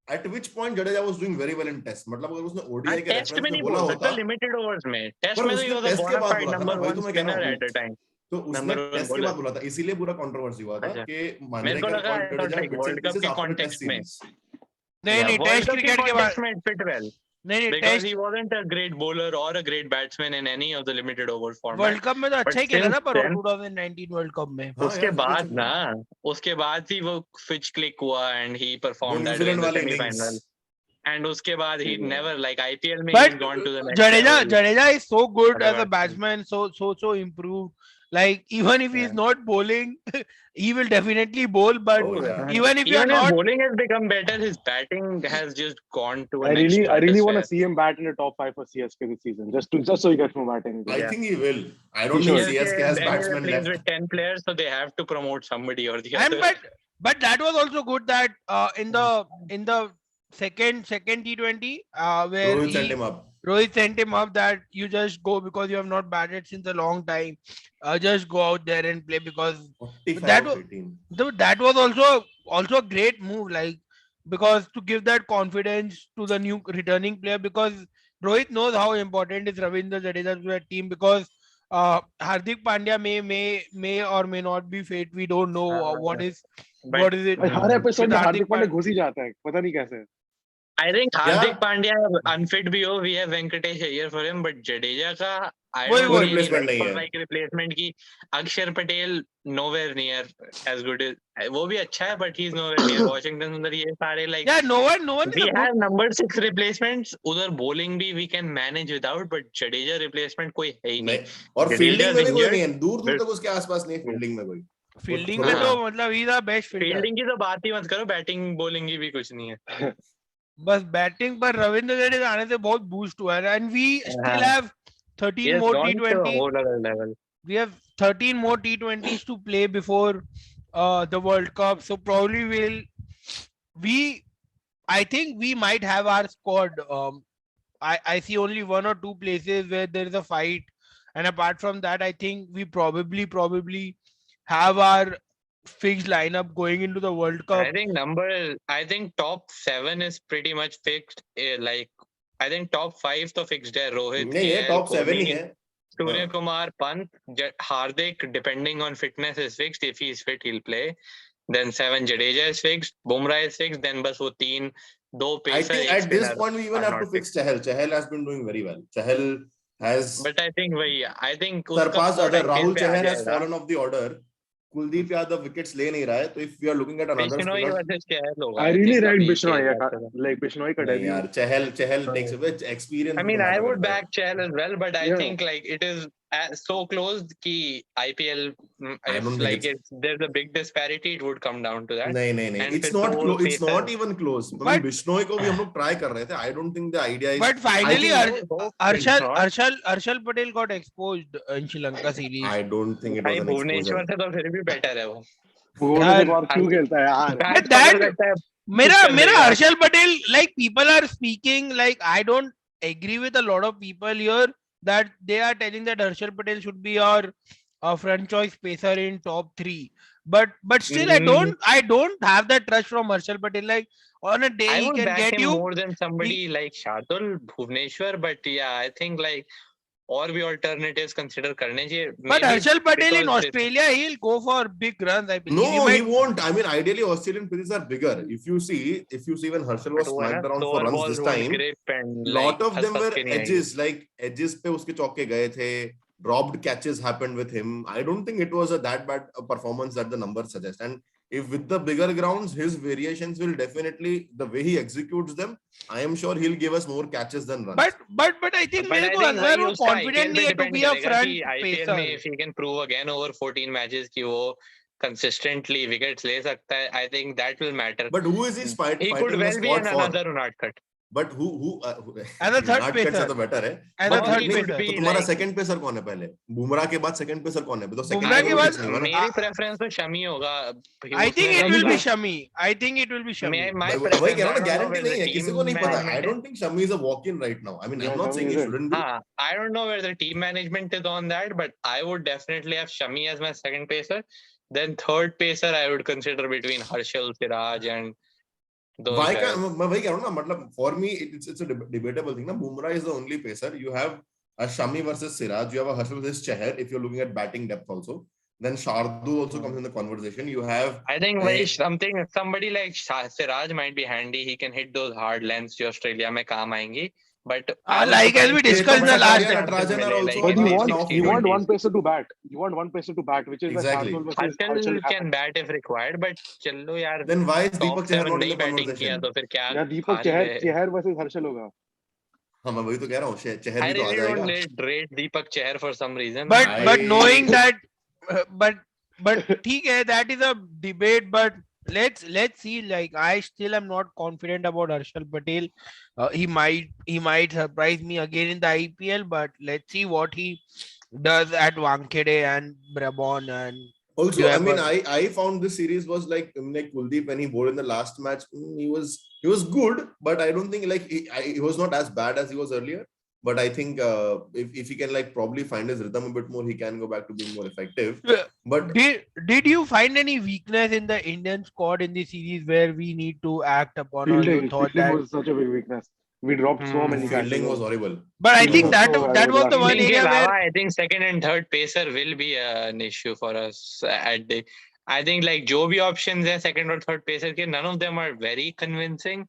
[SPEAKER 3] at which point Jadeja was doing very well in test. मतलब अगर उसने ODI के
[SPEAKER 2] test
[SPEAKER 3] reference
[SPEAKER 2] में
[SPEAKER 3] में
[SPEAKER 2] नहीं
[SPEAKER 3] बोला
[SPEAKER 2] बोल सकता
[SPEAKER 3] होता,
[SPEAKER 2] लिमिटेड ओवर्स में. टेस्ट
[SPEAKER 3] पर
[SPEAKER 2] में तो ही
[SPEAKER 3] उसने
[SPEAKER 2] वाज अ
[SPEAKER 3] टेस्ट के
[SPEAKER 2] बोना
[SPEAKER 3] बाद
[SPEAKER 2] फाइड
[SPEAKER 3] बोला था ना,
[SPEAKER 2] नंबर
[SPEAKER 3] वही
[SPEAKER 2] 1
[SPEAKER 3] तो मैं कह रहा
[SPEAKER 2] स्पिनर
[SPEAKER 3] हूँ.
[SPEAKER 2] At a time.
[SPEAKER 3] तो उसने
[SPEAKER 2] नंबर 1
[SPEAKER 3] टेस्ट के
[SPEAKER 2] बोलर.
[SPEAKER 3] बाद बोला था, इसीलिए पूरा कंट्रोवर्सी हुआ था
[SPEAKER 2] अच्छा.
[SPEAKER 3] कि
[SPEAKER 2] मेरे को
[SPEAKER 3] मांजरेकर
[SPEAKER 2] लगा
[SPEAKER 3] called
[SPEAKER 2] I thought
[SPEAKER 3] Jadeja
[SPEAKER 2] like
[SPEAKER 3] bits and
[SPEAKER 2] world cup
[SPEAKER 3] pieces
[SPEAKER 2] के
[SPEAKER 3] after a test
[SPEAKER 2] कॉन्टेक्स्ट में.
[SPEAKER 3] series.
[SPEAKER 1] नहीं नहीं
[SPEAKER 2] वर्ल्ड
[SPEAKER 1] टेस्ट
[SPEAKER 2] कप के
[SPEAKER 1] क्रिकेट के बाद
[SPEAKER 2] कॉन्टेक्स्ट में इट फिट वेल
[SPEAKER 1] नहीं
[SPEAKER 2] because
[SPEAKER 1] test
[SPEAKER 2] he wasn't a great bowler or a great batsman in any of the limited over format.
[SPEAKER 1] World cup में तो अच्छा
[SPEAKER 2] But
[SPEAKER 1] ही खेला
[SPEAKER 2] since
[SPEAKER 1] था पर वो
[SPEAKER 2] then
[SPEAKER 1] 2019 वर्ल्ड कप में.
[SPEAKER 3] हाँ
[SPEAKER 2] उसके
[SPEAKER 3] यार, सही
[SPEAKER 2] बाद
[SPEAKER 3] चल
[SPEAKER 2] ना
[SPEAKER 3] रहा है.
[SPEAKER 2] उसके बाद ही वो स्विच क्लिक हुआ and he
[SPEAKER 3] वो
[SPEAKER 2] performed that way
[SPEAKER 3] New Zealand
[SPEAKER 2] in the
[SPEAKER 3] वाली
[SPEAKER 2] semi-final.
[SPEAKER 3] इनिंग्स.
[SPEAKER 2] And उसके बाद he never like IPL में
[SPEAKER 1] But
[SPEAKER 2] he's gone to the next level.
[SPEAKER 1] Jadeja is so good as a
[SPEAKER 2] Whatever.
[SPEAKER 1] batsman, so improved. Like even if he's
[SPEAKER 2] Yeah.
[SPEAKER 1] not bowling, he will definitely bowl. But
[SPEAKER 3] Oh yeah.
[SPEAKER 1] even if you're
[SPEAKER 2] Even his
[SPEAKER 1] not,
[SPEAKER 2] bowling has become better, his batting has just gone to a
[SPEAKER 4] I
[SPEAKER 2] next
[SPEAKER 4] really want to
[SPEAKER 2] stratosphere.
[SPEAKER 4] see him bat in the top 5 for CSK this season, just so he gets more batting.
[SPEAKER 3] I
[SPEAKER 2] Yeah.
[SPEAKER 3] think he will. I don't
[SPEAKER 4] He
[SPEAKER 3] think
[SPEAKER 4] should.
[SPEAKER 3] CSK has
[SPEAKER 2] anyway
[SPEAKER 3] batsmen
[SPEAKER 2] plays
[SPEAKER 3] left.
[SPEAKER 2] with 10 players, so they have to promote somebody or the
[SPEAKER 1] and
[SPEAKER 2] other.
[SPEAKER 1] but that was also good that in the second T20 where
[SPEAKER 3] Rohit sent him up.
[SPEAKER 1] Rohit sent him up that you just go because you have not batted since a long time. Just go out there and play because
[SPEAKER 3] 45
[SPEAKER 1] that
[SPEAKER 3] of
[SPEAKER 1] was
[SPEAKER 3] 18.
[SPEAKER 1] that was also a great move, like because to give that confidence to the new returning player, because Rohit knows how important is Ravindra Jadeja to that team, because Hardik Pandya may or may not be fit. We don't know what is
[SPEAKER 2] But
[SPEAKER 1] it
[SPEAKER 4] her episode
[SPEAKER 1] with
[SPEAKER 4] में
[SPEAKER 1] Hardik
[SPEAKER 4] Hardik Pandya
[SPEAKER 1] Pandya.
[SPEAKER 4] घुस ही जाता है, पता नहीं कैसे.
[SPEAKER 2] I think
[SPEAKER 3] Yeah.
[SPEAKER 2] Hardik Pandya unfit bhi ho, we have Venkatesh Iyer for him, but Jadeja ka I
[SPEAKER 1] वही-
[SPEAKER 2] don't
[SPEAKER 1] वही.
[SPEAKER 2] see any
[SPEAKER 3] Replacement नहीं
[SPEAKER 2] like for
[SPEAKER 3] है.
[SPEAKER 2] like replacement की. Akshar Patel nowhere near as good as वो भी अच्छा है, but he's nowhere near. Washington Sundar ये सारे like
[SPEAKER 1] Yeah, no one is
[SPEAKER 2] we
[SPEAKER 1] a good.
[SPEAKER 2] have number 6 replacements. उधर bowling भी we can manage without, but Jadeja replacement कोई है ही नहीं.
[SPEAKER 3] नहीं, और
[SPEAKER 2] Jadeja
[SPEAKER 3] फील्डिंग में भी कोई
[SPEAKER 2] injured.
[SPEAKER 3] नहीं है, दूर दूर तक उसके आसपास नहीं है फील्डिंग में कोई.
[SPEAKER 1] फील्डिंग
[SPEAKER 3] थोड़ा-
[SPEAKER 1] में तो मतलब ही द बेस्ट फील्डर.
[SPEAKER 2] फील्डिंग की तो बात ही मत करो, बैटिंग बॉलिंग की भी कुछ नहीं है.
[SPEAKER 1] बस बैटिंग पर रविंद्र जडेजा आने से बहुत बूस्ट हुआ है एंड वी स्टिल
[SPEAKER 2] हाँ.
[SPEAKER 1] Have 13
[SPEAKER 2] He has
[SPEAKER 1] more
[SPEAKER 2] gone to a
[SPEAKER 1] T20.
[SPEAKER 2] whole other level.
[SPEAKER 1] We have 13 more T20s to play before the World Cup, so probably I think we might have our squad. I see only one or two places where there is a fight, and apart from that, I think we probably have our fixed lineup going into the World Cup.
[SPEAKER 2] I think top 7 is pretty much fixed. Like I think top 5 तो fixed है. रोहित,
[SPEAKER 3] नहीं है,
[SPEAKER 2] KL,
[SPEAKER 3] top 7 ही
[SPEAKER 2] कोहली,
[SPEAKER 3] है.
[SPEAKER 2] Surya Kumar, Pant, Hardik, depending on fitness is fixed. If he is fit, he'll play. Then 7 Jadeja is fixed. Bumrah is fixed. Then बस वो 3 2
[SPEAKER 3] I
[SPEAKER 2] pacer
[SPEAKER 3] think
[SPEAKER 2] एक
[SPEAKER 3] at this
[SPEAKER 2] spinner
[SPEAKER 3] point we even
[SPEAKER 2] are
[SPEAKER 3] have to
[SPEAKER 2] not
[SPEAKER 3] fix Chahal. Chahal has been doing very well. Chahal has
[SPEAKER 2] But I think वही I think उसका
[SPEAKER 3] surpassed
[SPEAKER 2] squad
[SPEAKER 3] other.
[SPEAKER 2] IPL
[SPEAKER 3] Rahul
[SPEAKER 2] पे आ
[SPEAKER 3] Chahar has
[SPEAKER 2] जाएगा.
[SPEAKER 3] fallen off the order. Kuldeep Yadav wickets ले नहीं रहा है, तो if we are looking at another
[SPEAKER 2] Bishnoi
[SPEAKER 3] spinner,
[SPEAKER 2] versus Chahal होगा.
[SPEAKER 4] I really
[SPEAKER 2] think
[SPEAKER 4] rate
[SPEAKER 2] अभी
[SPEAKER 4] Bishnoi,
[SPEAKER 2] के हिसाब से.
[SPEAKER 4] like Bishnoi का
[SPEAKER 3] नहीं
[SPEAKER 4] debut.
[SPEAKER 3] यार, Chahal takes a bit experience.
[SPEAKER 2] I mean,
[SPEAKER 3] तो
[SPEAKER 2] I
[SPEAKER 3] matter
[SPEAKER 2] would
[SPEAKER 3] करता है.
[SPEAKER 2] back Chahal as well, but I
[SPEAKER 4] Yeah.
[SPEAKER 2] think like it is so close कि IPL
[SPEAKER 3] I
[SPEAKER 2] if
[SPEAKER 3] don't think
[SPEAKER 2] like there's a big disparity, it would come down to that.
[SPEAKER 3] नहीं.
[SPEAKER 2] And
[SPEAKER 3] It's
[SPEAKER 2] फिर
[SPEAKER 3] not
[SPEAKER 2] दो
[SPEAKER 3] close. It's
[SPEAKER 2] pacer.
[SPEAKER 3] not even close. मतलब बिश्नोई को भी हम लोग try कर रहे थे. I don't think the idea is.
[SPEAKER 1] But finally,
[SPEAKER 3] I think-
[SPEAKER 1] Arshal Patel got exposed in Sri Lanka series.
[SPEAKER 3] I don't think it was
[SPEAKER 2] भाई
[SPEAKER 3] an exposure.
[SPEAKER 2] भुवनेश्वर से तो फिर भी better है वो.
[SPEAKER 4] भुवनेश्वर कुमार क्यों खेलता है यार?
[SPEAKER 2] Bat
[SPEAKER 1] that-
[SPEAKER 2] पकड़ सकता है.
[SPEAKER 1] मेरा
[SPEAKER 2] कर देगा.
[SPEAKER 1] Arshal Patel, like people are speaking like I don't agree with a lot of people here that they are telling that Harshal Patel should be our front choice pacer in top three. But still,
[SPEAKER 2] Mm,
[SPEAKER 1] I don't have that trust from Harshal Patel. Like on a day
[SPEAKER 2] I
[SPEAKER 1] he
[SPEAKER 2] would
[SPEAKER 1] can
[SPEAKER 2] back
[SPEAKER 1] get
[SPEAKER 2] him
[SPEAKER 1] you.
[SPEAKER 2] more than
[SPEAKER 1] He,
[SPEAKER 2] somebody like Shardul Bhuvneshwar, but yeah, I think like और भी alternatives consider करने चाहिए.
[SPEAKER 1] but
[SPEAKER 2] Maybe
[SPEAKER 1] Harshal Patel in
[SPEAKER 2] because
[SPEAKER 1] Australia, he'll go for big runs. I believe he
[SPEAKER 3] No, he
[SPEAKER 1] might.
[SPEAKER 3] won't. I mean, ideally, Australian pitches are bigger. If you see when Herschel
[SPEAKER 2] but
[SPEAKER 3] was
[SPEAKER 2] वो है ना
[SPEAKER 3] smacked around for
[SPEAKER 2] slower
[SPEAKER 3] runs
[SPEAKER 2] balls
[SPEAKER 3] this
[SPEAKER 2] won't
[SPEAKER 3] time,
[SPEAKER 2] grip and like
[SPEAKER 3] lot of
[SPEAKER 2] फंस
[SPEAKER 3] them
[SPEAKER 2] फंस
[SPEAKER 3] were
[SPEAKER 2] के नहीं आएंगे.
[SPEAKER 3] edges, like edges पे उसके चौके गए थे. Dropped catches happened with him. I don't think it was that bad a performance that the numbers suggest. And if with the bigger grounds, his variations will definitely, the way he executes them, I am sure he'll give us more catches than runs.
[SPEAKER 1] But I think
[SPEAKER 2] But
[SPEAKER 1] मेरे
[SPEAKER 2] I
[SPEAKER 1] को
[SPEAKER 2] think
[SPEAKER 1] अंदर
[SPEAKER 2] वही
[SPEAKER 1] वो
[SPEAKER 2] उसका
[SPEAKER 1] confident
[SPEAKER 2] IPL
[SPEAKER 1] नहीं
[SPEAKER 2] पे
[SPEAKER 1] है to
[SPEAKER 2] depend
[SPEAKER 1] be a
[SPEAKER 2] करेगा कि
[SPEAKER 1] front
[SPEAKER 2] IPL में
[SPEAKER 1] pacer.
[SPEAKER 2] if he can prove again over 14 matches कि वो consistently wickets ले सकता है, I think that will matter.
[SPEAKER 3] But who is he
[SPEAKER 2] He could
[SPEAKER 3] fighting the
[SPEAKER 2] well be
[SPEAKER 3] spot for?
[SPEAKER 2] another Runat Cut.
[SPEAKER 3] But who
[SPEAKER 1] As a third
[SPEAKER 3] not cut से
[SPEAKER 1] pacer.
[SPEAKER 3] तो better है.
[SPEAKER 1] As a
[SPEAKER 3] But
[SPEAKER 2] Or
[SPEAKER 1] third
[SPEAKER 2] he
[SPEAKER 3] नहीं,
[SPEAKER 2] could
[SPEAKER 1] pacer.
[SPEAKER 3] तो
[SPEAKER 2] be
[SPEAKER 3] तुम्हारा
[SPEAKER 2] like
[SPEAKER 3] second pacer कौन है पहले? बुमराह के बाद सेकंड पेसर कौन है? तो सेकंड
[SPEAKER 1] बुमराह
[SPEAKER 3] पे
[SPEAKER 1] के
[SPEAKER 3] कोई
[SPEAKER 1] बाद
[SPEAKER 3] पिच नहीं हुआ ना.
[SPEAKER 2] मेरी प्रेफरेंस तो शमी होगा.
[SPEAKER 1] I think
[SPEAKER 2] उसमें
[SPEAKER 1] it
[SPEAKER 2] like
[SPEAKER 1] will be Shami. I think it will be Shami.
[SPEAKER 2] my
[SPEAKER 3] वही कह
[SPEAKER 2] preference,
[SPEAKER 3] रहा
[SPEAKER 2] I
[SPEAKER 3] हूँ ना,
[SPEAKER 2] don't know
[SPEAKER 3] guarantee
[SPEAKER 2] where the
[SPEAKER 3] नहीं है,
[SPEAKER 2] team
[SPEAKER 3] किसी को नहीं पता. I
[SPEAKER 2] management is.
[SPEAKER 3] don't think Shami is a walk-in right now. I mean, I'm
[SPEAKER 4] Yeah,
[SPEAKER 3] not
[SPEAKER 4] Shami
[SPEAKER 3] saying he
[SPEAKER 4] isn't.
[SPEAKER 3] shouldn't be.
[SPEAKER 2] I don't know where the team management is on that, but I would definitely have Shami as my second pacer. Then third pacer, I would consider between Harshal, Siraj, and those
[SPEAKER 3] Why
[SPEAKER 2] guys.
[SPEAKER 3] can't मैं वही कह रहा हूँ ना, मतलब for me it's a debatable thing ना. Bumrah is the only pacer. You have a Shami versus Siraj. You have a Harshal versus Chahar. If you're looking at batting depth also, then Shardul also comes in the conversation. You have
[SPEAKER 2] I think
[SPEAKER 3] a,
[SPEAKER 2] somebody like Siraj might be handy. He can hit those hard lengths जो Australia में काम आएंगी. But I was
[SPEAKER 1] Like as we
[SPEAKER 2] surprised कि
[SPEAKER 1] discussed
[SPEAKER 2] उसको
[SPEAKER 1] in the
[SPEAKER 3] Chetak
[SPEAKER 2] मतलब
[SPEAKER 1] last
[SPEAKER 3] Arya
[SPEAKER 1] episode.
[SPEAKER 2] chances
[SPEAKER 3] Natarajan are
[SPEAKER 2] मिले
[SPEAKER 3] also
[SPEAKER 2] like
[SPEAKER 4] But
[SPEAKER 2] in
[SPEAKER 3] on
[SPEAKER 2] these
[SPEAKER 3] an
[SPEAKER 4] you want
[SPEAKER 2] 60-20s.
[SPEAKER 4] one person to bat. You want one person to bat, which is why
[SPEAKER 3] exactly.
[SPEAKER 4] Shardul versus Harshal
[SPEAKER 2] Harshal can
[SPEAKER 4] happened.
[SPEAKER 2] bat if required, but चलो यार
[SPEAKER 3] Then why is
[SPEAKER 2] top
[SPEAKER 3] Deepak Chahar
[SPEAKER 2] 7
[SPEAKER 3] not in
[SPEAKER 2] नहीं
[SPEAKER 3] the
[SPEAKER 2] batting किया
[SPEAKER 3] conversation?
[SPEAKER 2] तो फिर क्या
[SPEAKER 4] Yeah, Deepak
[SPEAKER 2] हाल है.
[SPEAKER 4] Chahar versus Harshal होगा.
[SPEAKER 3] हाँ, मैं वही तो कह रहा हूँ, चहर
[SPEAKER 2] I
[SPEAKER 3] भी तो आ
[SPEAKER 2] really don't
[SPEAKER 3] जाएगा.
[SPEAKER 2] rate Deepak Chahar for some reason.
[SPEAKER 1] But knowing
[SPEAKER 3] I
[SPEAKER 1] that, but ठीक है, that is a debate. But let's see. Like I still am not confident about Harshal Patel. He might surprise me again in the IPL. But let's see what he does at Wankhede and Brabon and
[SPEAKER 3] also, I mean,
[SPEAKER 1] Dewar.
[SPEAKER 3] I found this series was like Kuldeep when he bowled in the last match. He was good, but I don't think like he was not as bad as he was earlier. But I think if he can like probably find his rhythm a bit more, he can go back to being more effective. But
[SPEAKER 1] Did you find any weakness in the Indian squad in the series where we need to act upon, or you thought
[SPEAKER 4] Fielding
[SPEAKER 1] that?
[SPEAKER 4] was such a big weakness. We dropped so
[SPEAKER 2] Hmm.
[SPEAKER 4] many
[SPEAKER 3] fielding
[SPEAKER 4] catches.
[SPEAKER 3] was horrible.
[SPEAKER 1] But I
[SPEAKER 4] Fielding
[SPEAKER 1] think
[SPEAKER 4] was
[SPEAKER 1] that
[SPEAKER 4] so bad
[SPEAKER 1] that
[SPEAKER 4] over
[SPEAKER 1] was
[SPEAKER 4] the
[SPEAKER 1] the
[SPEAKER 4] last
[SPEAKER 1] one
[SPEAKER 2] Fielding के
[SPEAKER 1] area
[SPEAKER 2] अलावा
[SPEAKER 1] where
[SPEAKER 2] I think second and third pacer will be an issue for us at the. I think like जो भी options है second or third pacer के, none of them are very convincing.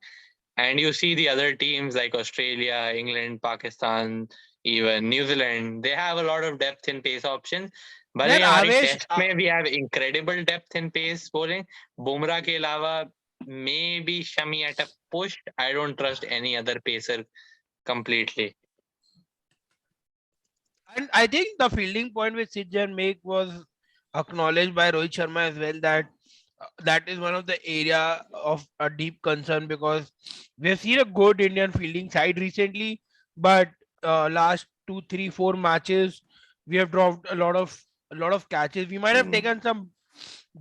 [SPEAKER 2] And you see the other teams like Australia, England, Pakistan, even New Zealand, they have a lot of depth in pace options. भले
[SPEAKER 1] यार
[SPEAKER 2] ही हमारी
[SPEAKER 1] आवेश
[SPEAKER 2] test में we have incredible depth in pace bowling. Bumrah के अलावा maybe Shami at a push. I don't trust any other pacer completely.
[SPEAKER 1] and I think the fielding point which Sidjan make was acknowledged by Rohit Sharma as well, that that is one of the area of a deep concern, because we have seen a good Indian fielding side recently, but last 2, 3, 4 matches we have dropped a lot of catches. We might have taken some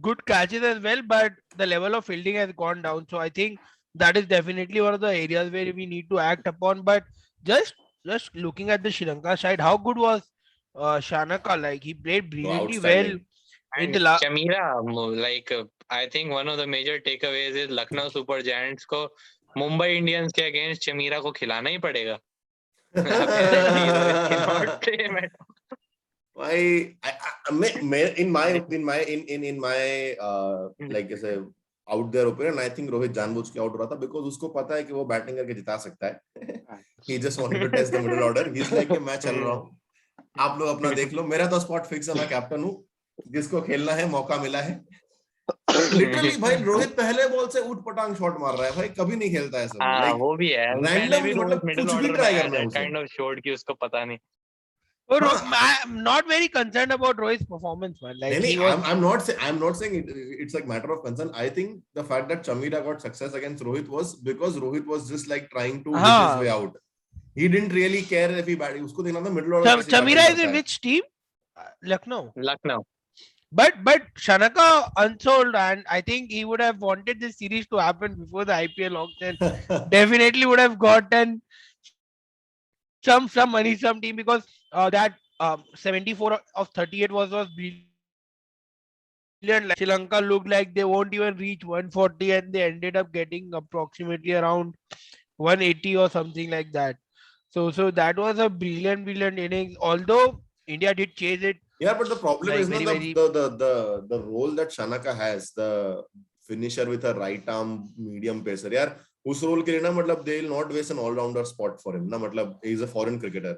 [SPEAKER 1] good catches as well, but the level of fielding has gone down. So I think that is definitely one of the areas where we need to act upon. But just just looking at the Sri Lanka side, how good was Shanaka? Like he played
[SPEAKER 3] No,
[SPEAKER 1] brilliantly well
[SPEAKER 3] outstanding.
[SPEAKER 1] in the
[SPEAKER 2] And Chamira, like I think one of the major takeaways is Lucknow Super Giants को Mumbai Indians के against Chameera को खिलाना ही पड़ेगा. Apparently, Rohit cannot play him at all.
[SPEAKER 3] In my like I say out there opinion, I think Rohit जानबूझ के out हो रहा था because उसको पता है कि वो बैटिंग करके जिता सकता है. He just wanted to test the middle order. He's like कि मैं चल रहा हूँ, आप लोग अपना देख लो, मेरा तो स्पॉट फिक्स है, मैं कैप्टन हूँ, जिसको खेलना है मौका मिला है. लिटरली भाई रोहित पहले बॉल से उठ पटांग शॉट मार रहा है भाई, कभी नहीं खेलता है सब
[SPEAKER 2] हाँ
[SPEAKER 3] लाइक
[SPEAKER 2] वो भी है. पहले भी
[SPEAKER 3] रैंडमली,
[SPEAKER 2] रोहित
[SPEAKER 3] मतलब
[SPEAKER 2] मिडिल
[SPEAKER 3] कुछ भी
[SPEAKER 2] ऑर्डर में
[SPEAKER 3] ट्राई
[SPEAKER 2] आया
[SPEAKER 3] करना
[SPEAKER 2] था,
[SPEAKER 3] है उसे.
[SPEAKER 2] काइंड ऑफ शोड कि उसको पता नहीं.
[SPEAKER 1] I'm not very concerned about Rohit's performance, man. Like
[SPEAKER 3] नहीं,
[SPEAKER 1] he was.
[SPEAKER 3] I'm not saying it's like matter of concern. I think the fact that Chamira got success against Rohit was because Rohit was just like trying to hit his way out. He didn't really care if he batted. उसको देखना था middle order कैसी
[SPEAKER 1] Chamira
[SPEAKER 3] batting
[SPEAKER 1] is in
[SPEAKER 3] करता है.
[SPEAKER 1] which team? Lucknow.
[SPEAKER 2] Lucknow.
[SPEAKER 1] But Shanaka unsold, and I think he would have wanted this series to happen before the IPL auction. Definitely would have gotten some money, some team, because that 74 of 38 was brilliant. Like Sri Lanka looked like they won't even reach 140, and they ended up getting approximately around 180 or something like that. So that was a brilliant innings. Although India did chase it
[SPEAKER 3] Yeah, but the problem
[SPEAKER 1] like
[SPEAKER 3] is no
[SPEAKER 1] very
[SPEAKER 3] the
[SPEAKER 1] very.
[SPEAKER 3] the the the, the role that Shanaka has, the finisher with a right arm medium pacer. यार उस role के लिए ना मतलब they will not waste an all rounder spot for him ना, मतलब he is a foreign cricketer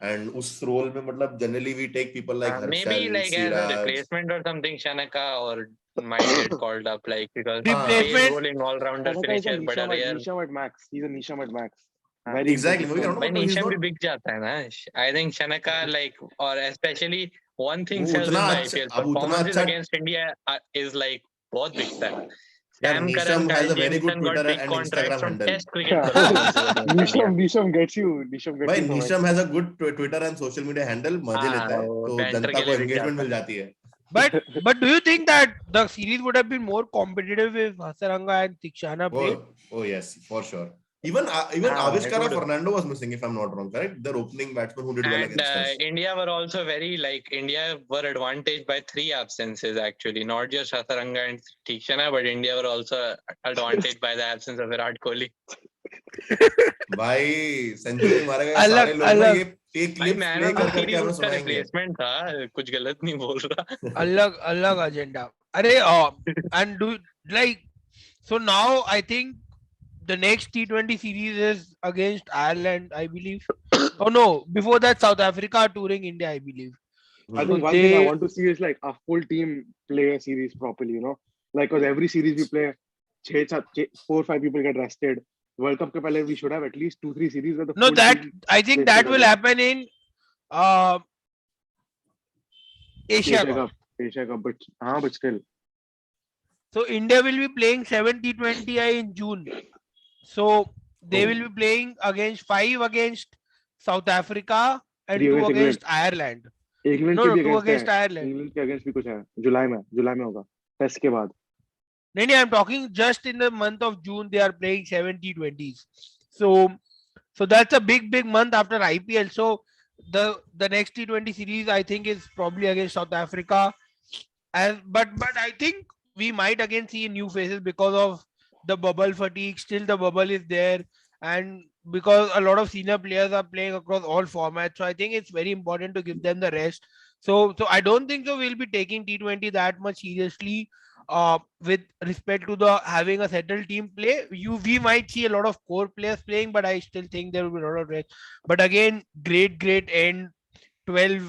[SPEAKER 3] and उस role में मतलब generally we take people like
[SPEAKER 2] Maybe
[SPEAKER 3] Harshal,
[SPEAKER 2] like as a
[SPEAKER 3] Siraj.
[SPEAKER 2] replacement or something, Shanaka or might get called up like because
[SPEAKER 3] हाँ
[SPEAKER 2] same
[SPEAKER 1] Replacement.
[SPEAKER 2] role in all rounder
[SPEAKER 4] Tanaka is a
[SPEAKER 2] finisher, but a rare.
[SPEAKER 4] Nisham at max. He's a Nisham at max.
[SPEAKER 2] हाँ,
[SPEAKER 4] Very
[SPEAKER 3] exactly वही कह रहा हूँ
[SPEAKER 4] inconsistent.
[SPEAKER 3] ना
[SPEAKER 2] भाई
[SPEAKER 3] मतलब he's
[SPEAKER 2] Neesham भी
[SPEAKER 3] not
[SPEAKER 2] बिक जाता है ना. I think Shanaka like or especially one thing
[SPEAKER 3] वो
[SPEAKER 2] sells
[SPEAKER 3] उतना
[SPEAKER 2] in the
[SPEAKER 3] अच्छा
[SPEAKER 2] IPL.
[SPEAKER 3] अब उतना
[SPEAKER 2] Performances
[SPEAKER 3] अच्छा
[SPEAKER 2] against India is like बहुत बिकता है.
[SPEAKER 3] यार
[SPEAKER 2] Sam Curran,
[SPEAKER 3] Nisham has
[SPEAKER 2] Kyle
[SPEAKER 3] a very good
[SPEAKER 2] Jamieson got
[SPEAKER 3] Twitter
[SPEAKER 2] big
[SPEAKER 3] and
[SPEAKER 2] contracts
[SPEAKER 3] Instagram
[SPEAKER 2] from
[SPEAKER 3] handle.
[SPEAKER 2] Test cricket performances against India.
[SPEAKER 4] Nisham gets you. Nisham gets
[SPEAKER 3] भाई
[SPEAKER 4] you so much.
[SPEAKER 3] Neesham has a good Twitter and social media handle मजे
[SPEAKER 2] हाँ
[SPEAKER 3] लेता है
[SPEAKER 2] वो
[SPEAKER 3] तो
[SPEAKER 2] banter
[SPEAKER 3] जनता
[SPEAKER 2] के
[SPEAKER 3] को
[SPEAKER 2] लिए बिक
[SPEAKER 3] एंगेजमेंट
[SPEAKER 2] जाता
[SPEAKER 3] मिल
[SPEAKER 2] है.
[SPEAKER 3] जाती है
[SPEAKER 1] But do you think that the series would have been more competitive if Hasaranga and Tikshana played?
[SPEAKER 3] oh yes for sure even
[SPEAKER 2] हाँ it
[SPEAKER 3] Avishkara
[SPEAKER 2] would.
[SPEAKER 3] Fernando was missing if I'm not wrong, correct? Their opening batsman who did well
[SPEAKER 2] And
[SPEAKER 3] against us.
[SPEAKER 2] India were also very like India were advantaged by three absences actually, not just Hasaranga and Tikshana, but India were also advantaged by the absence of Virat Kohli.
[SPEAKER 3] भाई century मारेगा ये सारे
[SPEAKER 1] अलग
[SPEAKER 3] लोग ना,
[SPEAKER 1] अलग
[SPEAKER 3] ये
[SPEAKER 2] भाई
[SPEAKER 3] clips
[SPEAKER 2] man
[SPEAKER 3] play
[SPEAKER 2] of the
[SPEAKER 3] कर करके
[SPEAKER 2] सीरीज
[SPEAKER 3] हमें
[SPEAKER 2] उसका
[SPEAKER 3] सुनाएंगे
[SPEAKER 2] रिप्लेसमेंट था, कुछ गलत नहीं बोल रहा.
[SPEAKER 1] अलग अलग agenda. अरे and do like so now I think the next T20 series is against Ireland, I believe. Oh no, before that South Africa are touring India, I believe.
[SPEAKER 4] I
[SPEAKER 1] So
[SPEAKER 4] think one thing I
[SPEAKER 1] they
[SPEAKER 4] want to see is like a full team play a series properly, you know? Like, because every series we play, 4 or 5 people get rested. World Cup ke pehle, we should have at least 2 3 series where the
[SPEAKER 1] no
[SPEAKER 4] full
[SPEAKER 1] that
[SPEAKER 4] team
[SPEAKER 1] I think
[SPEAKER 4] plays
[SPEAKER 1] that will
[SPEAKER 4] together.
[SPEAKER 1] happen in uh Asia
[SPEAKER 4] Asia
[SPEAKER 1] Cup.
[SPEAKER 4] Cup, Asia Cup, but still.
[SPEAKER 1] So India will be playing 7 T20I in June. So they will
[SPEAKER 3] oh
[SPEAKER 1] be playing against 5 against South Africa and
[SPEAKER 4] 3
[SPEAKER 1] 2
[SPEAKER 4] against England.
[SPEAKER 1] against Ireland.
[SPEAKER 4] England
[SPEAKER 1] No,
[SPEAKER 4] के
[SPEAKER 1] no,
[SPEAKER 4] भी
[SPEAKER 1] 2
[SPEAKER 4] against है.
[SPEAKER 1] against Ireland.
[SPEAKER 4] England के against भी कुछ है. जुलाई में होगा. Test के बाद.
[SPEAKER 1] No, no, I'm talking just in the month of June. They are playing 7 T20s. So that's a big month after IPL. So the next T20 series I think is probably against South Africa. As but I think we might again see new faces because of the bubble fatigue. Still the bubble is there, and because a lot of senior players are playing across all formats. So I think it's very important to give them the rest. So I don't think so we'll be taking T20 that much seriously. With respect to the having a settled team play, we might see a lot of core players playing, but I still think there will be a lot of rest. But again, great end 12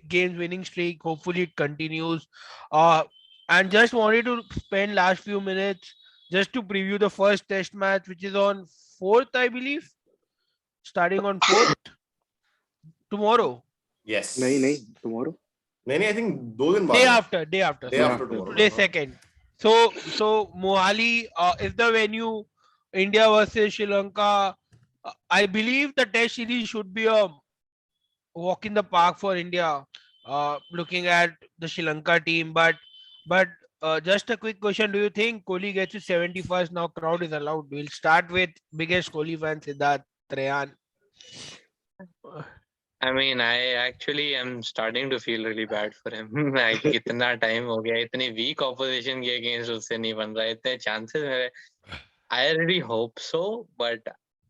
[SPEAKER 1] games winning streak. Hopefully it continues. Uh, and just wanted to spend last few minutes just to preview the first test match, which is on 4th, I believe, starting on 4th tomorrow,
[SPEAKER 3] yes
[SPEAKER 4] नहीं tomorrow.
[SPEAKER 3] नहीं I think 2 दिन बाद है
[SPEAKER 1] day after.
[SPEAKER 3] day
[SPEAKER 1] So
[SPEAKER 3] after
[SPEAKER 4] after.
[SPEAKER 3] tomorrow
[SPEAKER 1] today
[SPEAKER 3] ना हाँ.
[SPEAKER 1] second. So Mohali is the venue. India versus Sri Lanka. I believe the test series should be a walk in the park for India. Looking at the Sri Lanka team, but just a quick question: do you think Kohli gets his 71st? Now crowd is allowed. We'll start with biggest Kohli fan Siddharth Trehan.
[SPEAKER 2] I mean, I actually am starting to feel really bad for him. Like कितना time हो गया, इतनी weak opposition के against उससे नहीं बन रहा, इतने chances मेरे. I really hope so, but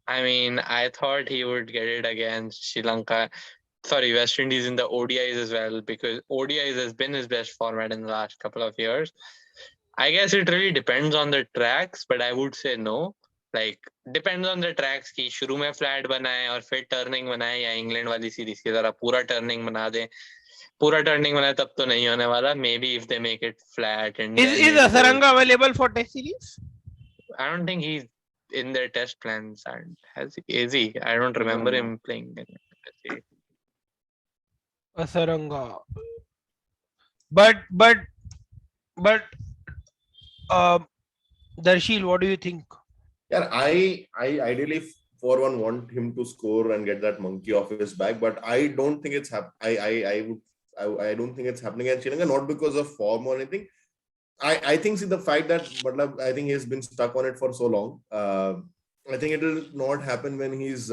[SPEAKER 2] I mean, I thought he would get it against Sri Lanka. Sorry, West Indies in the ODIs as well, because ODIs has been his best format in the last couple of years. I guess it really depends on the tracks, but I would say no. Like depends on the tracks कि शुरू में flat बनाए और फिर turning बनाए, या England वाली series की तरह पूरा टर्निंग बना दे. पूरा टर्निंग बनाए तब तो नहीं होने वाला. Maybe if they make it flat and then
[SPEAKER 1] Is
[SPEAKER 2] it goes.
[SPEAKER 1] Asaranga available for test series?
[SPEAKER 2] I don't think he's in their test plans. And is he? I don't remember
[SPEAKER 4] Hasaranga.
[SPEAKER 2] him playing.
[SPEAKER 1] Asaranga. But uh, Darshil, what do you think?
[SPEAKER 3] Yeah, I ideally for one want him to score and get that monkey off his back, but I don't think it's I don't think it's happening at Sri Lanka, not because of form or anything. I think see the fact that I think he's been stuck on it for so long. I think it will not happen when he's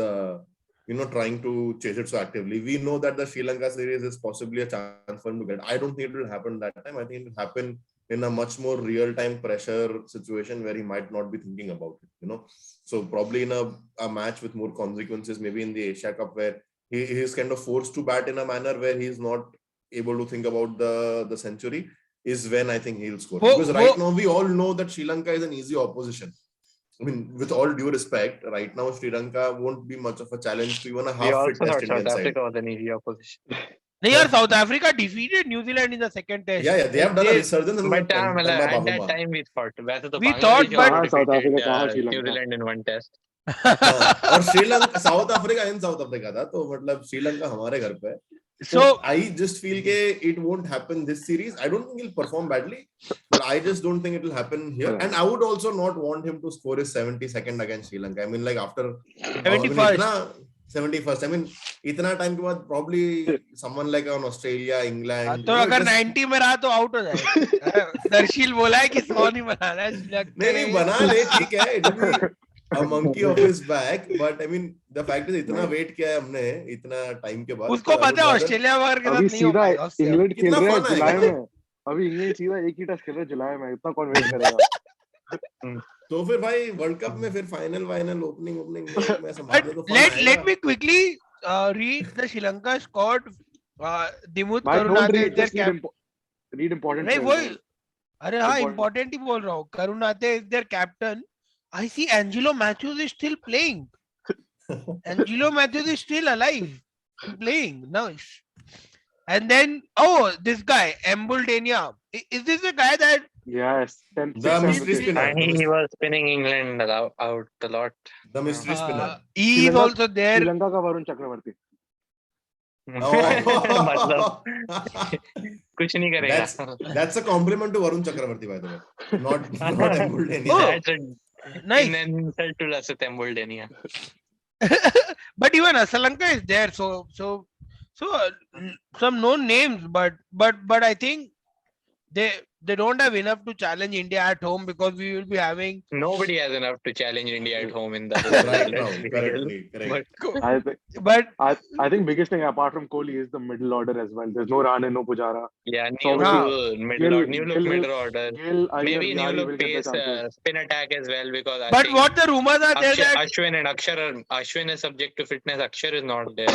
[SPEAKER 3] trying to chase it so actively. We know that the Sri Lanka series is possibly a chance for him to get. I don't think it will happen that time. I think it will happen in a much more real-time pressure situation where he might not be thinking about it, So probably in a match with more consequences, maybe in the Asia Cup where he is kind of forced to bat in a manner where he's not able to think about the century, is when I think he'll score. Because right now we all know that Sri Lanka is an easy opposition. I mean, with all due respect, right now Sri Lanka won't be much of a challenge to even a
[SPEAKER 2] We
[SPEAKER 3] half-fit
[SPEAKER 2] also
[SPEAKER 3] Test
[SPEAKER 2] thought
[SPEAKER 3] Indian
[SPEAKER 2] South
[SPEAKER 3] side.
[SPEAKER 2] Africa was an easy opposition.
[SPEAKER 1] South Africa defeated New Zealand in the second test.
[SPEAKER 3] Yeah, they have done a resurgence.
[SPEAKER 2] But at that time we thought,
[SPEAKER 1] We thought, but
[SPEAKER 4] South Africa,
[SPEAKER 2] New Zealand in one test.
[SPEAKER 3] और Sri Lanka south Africa था तो मतलब श्रीलंका हमारे घर पे है. So I just feel that it won't happen this series. I don't think he'll perform badly, but I just don't think it will happen here. And I would also not want him to score his 72nd against Sri Lanka. I mean, like after 71st. I mean, इतना time के बाद probably someone like on Australia, England.
[SPEAKER 1] तो अगर 90 में रहा तो out हो जाएगा. दर्शील बोला है कि 100 नहीं बनाना है.
[SPEAKER 3] नहीं बना ले ठीक है. It will be a monkey off his back, but I mean the fact is इतना wait किया है हमने इतना time के बाद.
[SPEAKER 1] उसको पता है ऑस्ट्रेलिया वगैरह के साथ नहीं हो पाएगा.
[SPEAKER 4] इंग्लैंड खेल रहा है जुलाई में. अभी इंग्लैंड सीधा एक ही टेस्ट खेल रहा है जुलाई में. इतना कौन वेट करेगा?
[SPEAKER 3] तो फिर भाई वर्ल्ड कप में फिर फाइनल ओपनिंग में संभाल तो
[SPEAKER 1] let me quickly read the Sri Lanka squad. Dimut Karunate is their captain.
[SPEAKER 4] Read important.
[SPEAKER 1] नहीं वो अरे हाँ important ही बोल रहा हूँ. Karunate is their captain. I see Angelo Matthews is still playing. Angelo Matthews is still alive, playing. Nice. And then this guy Embuldenia. Is this the guy that?
[SPEAKER 4] Yes.
[SPEAKER 3] The mystery spinner.
[SPEAKER 2] He was spinning England out a lot.
[SPEAKER 3] The mystery spinner.
[SPEAKER 1] He is also there.
[SPEAKER 4] Sri Lanka का वरुण चक्रवर्ती.
[SPEAKER 2] मतलब कुछ नहीं करेगा.
[SPEAKER 3] That's a compliment to Varun Chakravarti, by the way. Not Embuldenia.
[SPEAKER 2] That's an insult to Lasith Embuldenia.
[SPEAKER 1] But even Sri Lanka is there, so some known names, but I think they don't have enough to challenge India at home because we will be having.
[SPEAKER 2] Nobody has enough to challenge India at home in the
[SPEAKER 3] right now. Correct.
[SPEAKER 4] I think biggest thing apart from Kohli is the middle order as well. There's no Rahane, no Pujara.
[SPEAKER 2] Yeah, new look middle order. Maybe new look pace, spin attack as well because.
[SPEAKER 1] But what the rumors are there that
[SPEAKER 2] Ashwin and Ashwin is subject to fitness. Akshar is not there.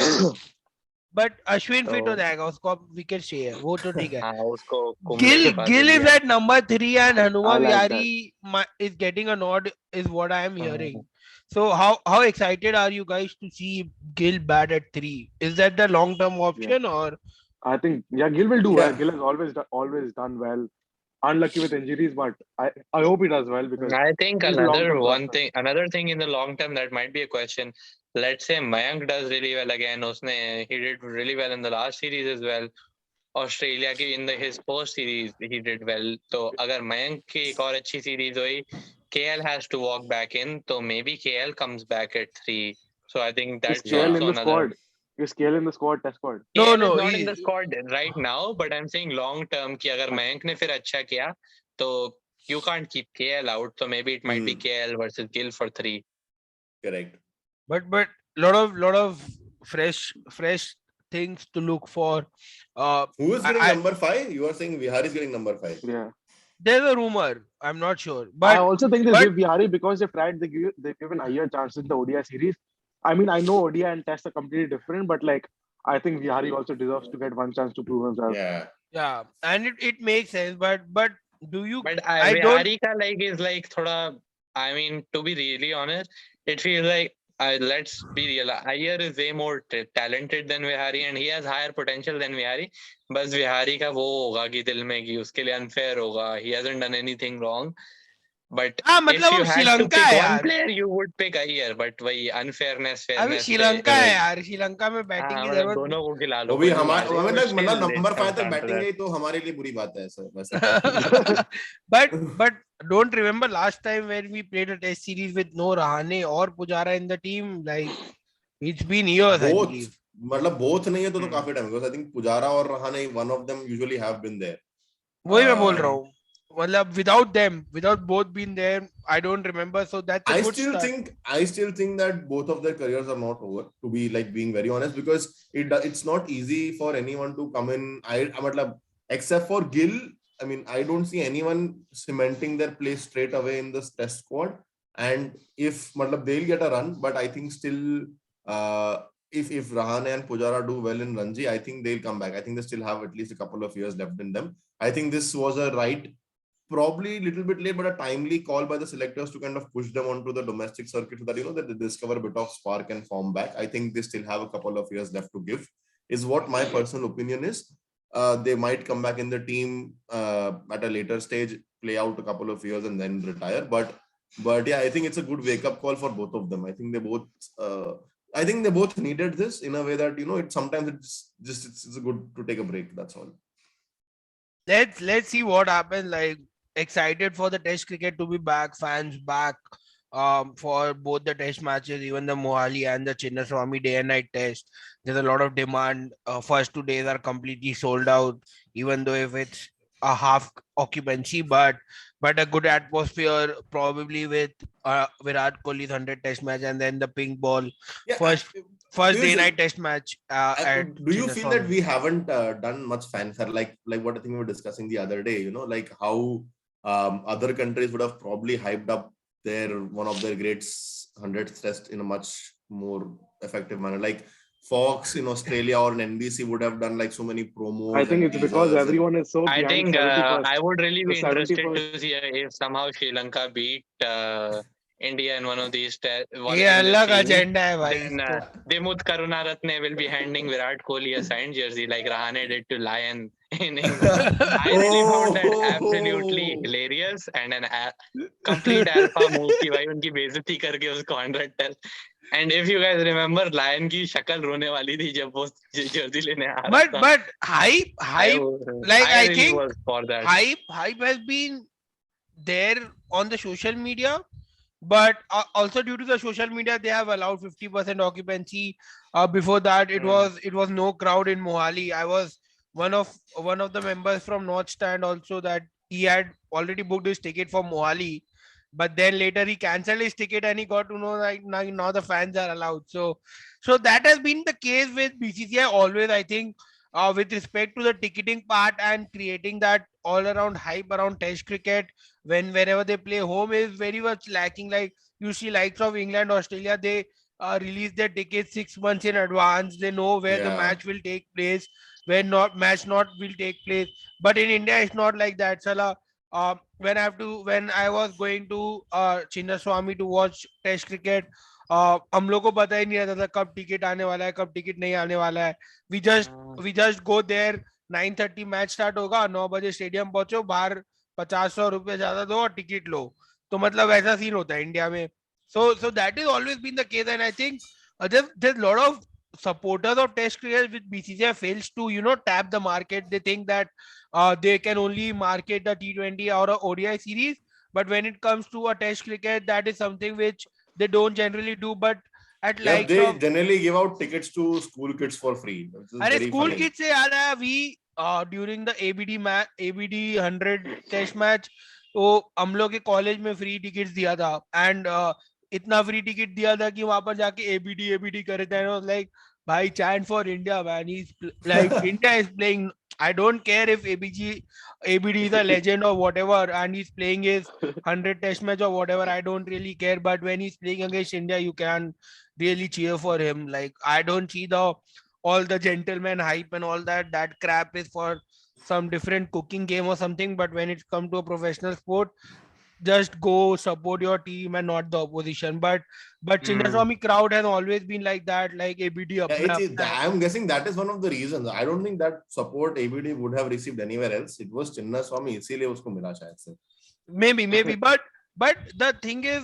[SPEAKER 1] But Ashwin fit हो जाएगा उसको wicket चाहिए वो तो ठीक है.
[SPEAKER 2] उसको
[SPEAKER 1] Gill is at number 3 and Hanuman Vihari is getting a nod is what I am hearing. So how excited are you guys to see Gill bat at 3? Is that the long term option or?
[SPEAKER 4] I think Gill will do well. Gill has always done well. Unlucky with injuries, but I hope he does well because
[SPEAKER 2] I think another thing in the long term that might be a question. Let's say Mayank does really well again. He did really well in the last series as well. Australia in his post series he did well. So अगर Mayank की एक और अच्छी series हुई, KL has to walk back in. So maybe KL comes back at 3. So I think that's also another.
[SPEAKER 4] Is KL in the squad, test squad?
[SPEAKER 1] No,
[SPEAKER 2] not in the squad right now. But I'm saying long term कि अगर Mayank ने फिर अच्छा किया, तो you can't keep KL out. So maybe it might be KL versus Gill for 3.
[SPEAKER 3] Correct.
[SPEAKER 1] But lot of fresh things to look for.
[SPEAKER 3] Who is getting number 5? You are saying Vihari is getting number 5.
[SPEAKER 4] Yeah.
[SPEAKER 1] There's a rumor. I'm not sure. But
[SPEAKER 4] I also think they give Vihari because they give an higher chance in the ODI series. I mean, I know ODI and Test are completely different, but like I think Vihari also deserves to get one chance to prove himself.
[SPEAKER 1] Yeah, and it makes sense. But do you?
[SPEAKER 2] But Vihari ka is like thoda. I mean, to be really honest, it feels like. Let's be real. Iyer is way more talented than Vihari and he has higher potential than Vihari. बस Vihari का वो होगा कि दिल में कि उसके लिए unfair होगा. He hasn't done anything wrong. But if you had to pick one player, you would pick Iyer. But वही unfairness, fairness.
[SPEAKER 1] अभी श्रीलंका है यार. श्रीलंका में बैटिंग की जरूरत.
[SPEAKER 2] दोनों को खिला लो.
[SPEAKER 3] वो भी हमारे मतलब नंबर 5 तक बैटिंग गई तो हमारे लिए बुरी बात है ऐसा.
[SPEAKER 1] But don't remember last time when we played a test series with no Rahane or Pujara in the team. Like it's been years.
[SPEAKER 3] मतलब both नहीं है तो काफी time. Because I think Pujara और Rahane, one of them usually have been there.
[SPEAKER 1] वही मैं बोल रहा हूँ. without them, without both being there, I don't remember. So that's a good start.
[SPEAKER 3] I still think that both of their careers are not over. To be like being very honest, because it's not easy for anyone to come in. Except for Gill, I mean, I don't see anyone cementing their place straight away in this test squad. And if they'll get a run, but I think still, if Rahane and Pujara do well in Ranji, I think they'll come back. I think they still have at least a couple of years left in them. I think this was a probably a little bit late, but a timely call by the selectors to kind of push them onto the domestic circuit so that that they discover a bit of spark and form back. I think they still have a couple of years left to give, is what my personal opinion is. They might come back in the team at a later stage, play out a couple of years and then retire. But yeah, I think it's a good wake up call for both of them. I think they both needed this in a way that it sometimes it's good to take a break. That's all.
[SPEAKER 1] Let's see what happens. Like, excited for the test cricket to be back, fans back for both the test matches, even the Mohali and the Chinnaswamy day and night test. There's a lot of demand. First 2 days are completely sold out, even though if it's a half occupancy, but a good atmosphere, probably with Virat Kohli's 100 test match and then the pink ball
[SPEAKER 3] Yeah,
[SPEAKER 1] first day night test match at
[SPEAKER 3] do you feel that
[SPEAKER 1] Chinnaswamy.
[SPEAKER 3] we haven't done much fanfare like what I think we were discussing the other day, like how other countries would have probably hyped up one of their great 100th test in a much more effective manner, like Fox in Australia or an NBC would have done like so many promos.
[SPEAKER 4] I think it's because everyone is so
[SPEAKER 2] I
[SPEAKER 4] behind
[SPEAKER 2] think
[SPEAKER 4] 71st.
[SPEAKER 2] I would really be
[SPEAKER 4] The
[SPEAKER 2] interested
[SPEAKER 4] 71st.
[SPEAKER 2] to see if somehow Sri Lanka beat India in one of these
[SPEAKER 1] ये
[SPEAKER 2] in this
[SPEAKER 1] अलग
[SPEAKER 2] series.
[SPEAKER 1] Agenda है भाई
[SPEAKER 2] Then
[SPEAKER 1] इसको.
[SPEAKER 2] Dimut Karunaratne will be handing Virat Kohli a signed jersey like Rahane did to Lion in England. I really found that absolutely hilarious and an complete alpha move कि भाई उनकी बेइज्जती करके उसको 100 test. And if you guys remember, Lion की शक्ल रोने वाली थी जब वो jersey लेने आ रहा था.
[SPEAKER 1] But hype, like I
[SPEAKER 2] really
[SPEAKER 1] think
[SPEAKER 2] was for that.
[SPEAKER 1] hype has been there on the social media, but also due to the social media they have allowed 50% occupancy. Before that it was no crowd in Mohali. I was one of the members from North Stand also, that he had already booked his ticket for Mohali, but then later he cancelled his ticket and he got to know like now the fans are allowed. So that has been the case with BCCI always, I think, with respect to the ticketing part and creating that all around hype around test cricket. Whenever they play home is very much lacking. Like, you see likes of England, Australia, they release their tickets 6 months in advance. They know where the match will take place, where not will take place. But in India it's not like that, Salah. When I was going to Chinnaswamy to watch test cricket, हम लोग को पता ही नहीं रहता था कब ticket आने वाला है, कब टिकट नहीं आने वाला है. We just go there. 9:30 match start होगा, 9 बजे स्टेडियम पहुंचो, बाहर 50-100 रुपए ज्यादा दो और टिकट लो. तो मतलब ऐसा सीन होता है इंडिया में. So that is always been the case, and I think there's a lot of supporters of test cricket with BCCI fails to tap the market. They think that they can only market the T20 or a ODI series, but when it comes to a test cricket, that is something which they don't generally do. But at likes
[SPEAKER 3] they
[SPEAKER 1] of
[SPEAKER 3] generally give out tickets to school kids for free.
[SPEAKER 1] अरे school kid से याद आया, we during the ABD 100 test match, तो हम लोग के college में free tickets दिया था. एंड इतना फ्री टिकट दिया था कि वहां पर जाके एबीडी करे थे. लाइक, भाई, chant for India, man. He's like, India is playing. I don't care if ABD is a legend or whatever, and he's playing his 100 test match or whatever. I don't really care. But when he's playing against India, you can really cheer for him. Like, I don't see all the gentleman hype and all that crap is for some different cooking game or something. But when it's come to a professional sport, just go support your team and not the opposition. But Chinnaswamy crowd has always been like that, like ABD
[SPEAKER 3] I'm guessing that is one of the reasons. I don't think that support ABD would have received anywhere else. It was Chinnaswamy, इसीलिए उसको मिला शायद से.
[SPEAKER 1] Maybe, but the thing is,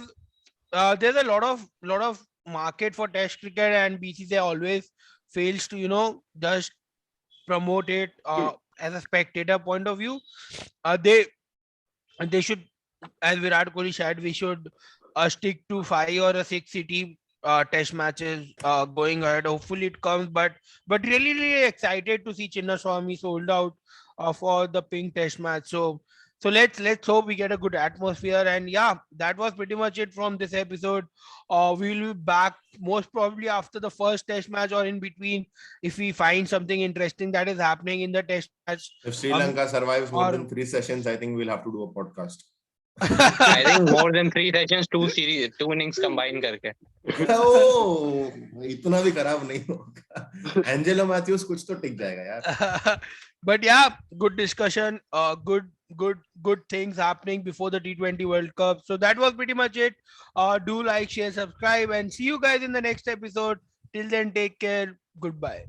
[SPEAKER 1] there's a lot of market for test cricket, and BCCI always fails to just promote it as a spectator point of view. They should, as Virat Kohli said, we should stick to 5 or 6 city test matches going ahead. Hopefully it comes, but really excited to see Chinnaswamy sold out for the pink test match. So So let's hope we get a good atmosphere. And yeah, that was pretty much it from this episode. We'll be back most probably after the first test match or in between if we find something interesting that is happening in the test match.
[SPEAKER 3] If Sri Lanka survives more
[SPEAKER 1] Or
[SPEAKER 3] than 3 sessions, I think we'll have to do a podcast.
[SPEAKER 2] I think more than 3 sessions, 2 innings combined करके.
[SPEAKER 3] Oh, इतना भी खराब नहीं होगा. Angelo Matthews कुछ तो टिक जाएगा यार.
[SPEAKER 1] But yeah, good discussion. Good things happening before the T20 World Cup. So that was pretty much it. Do like, share, subscribe, and see you guys in the next episode. Till then, take care. Goodbye.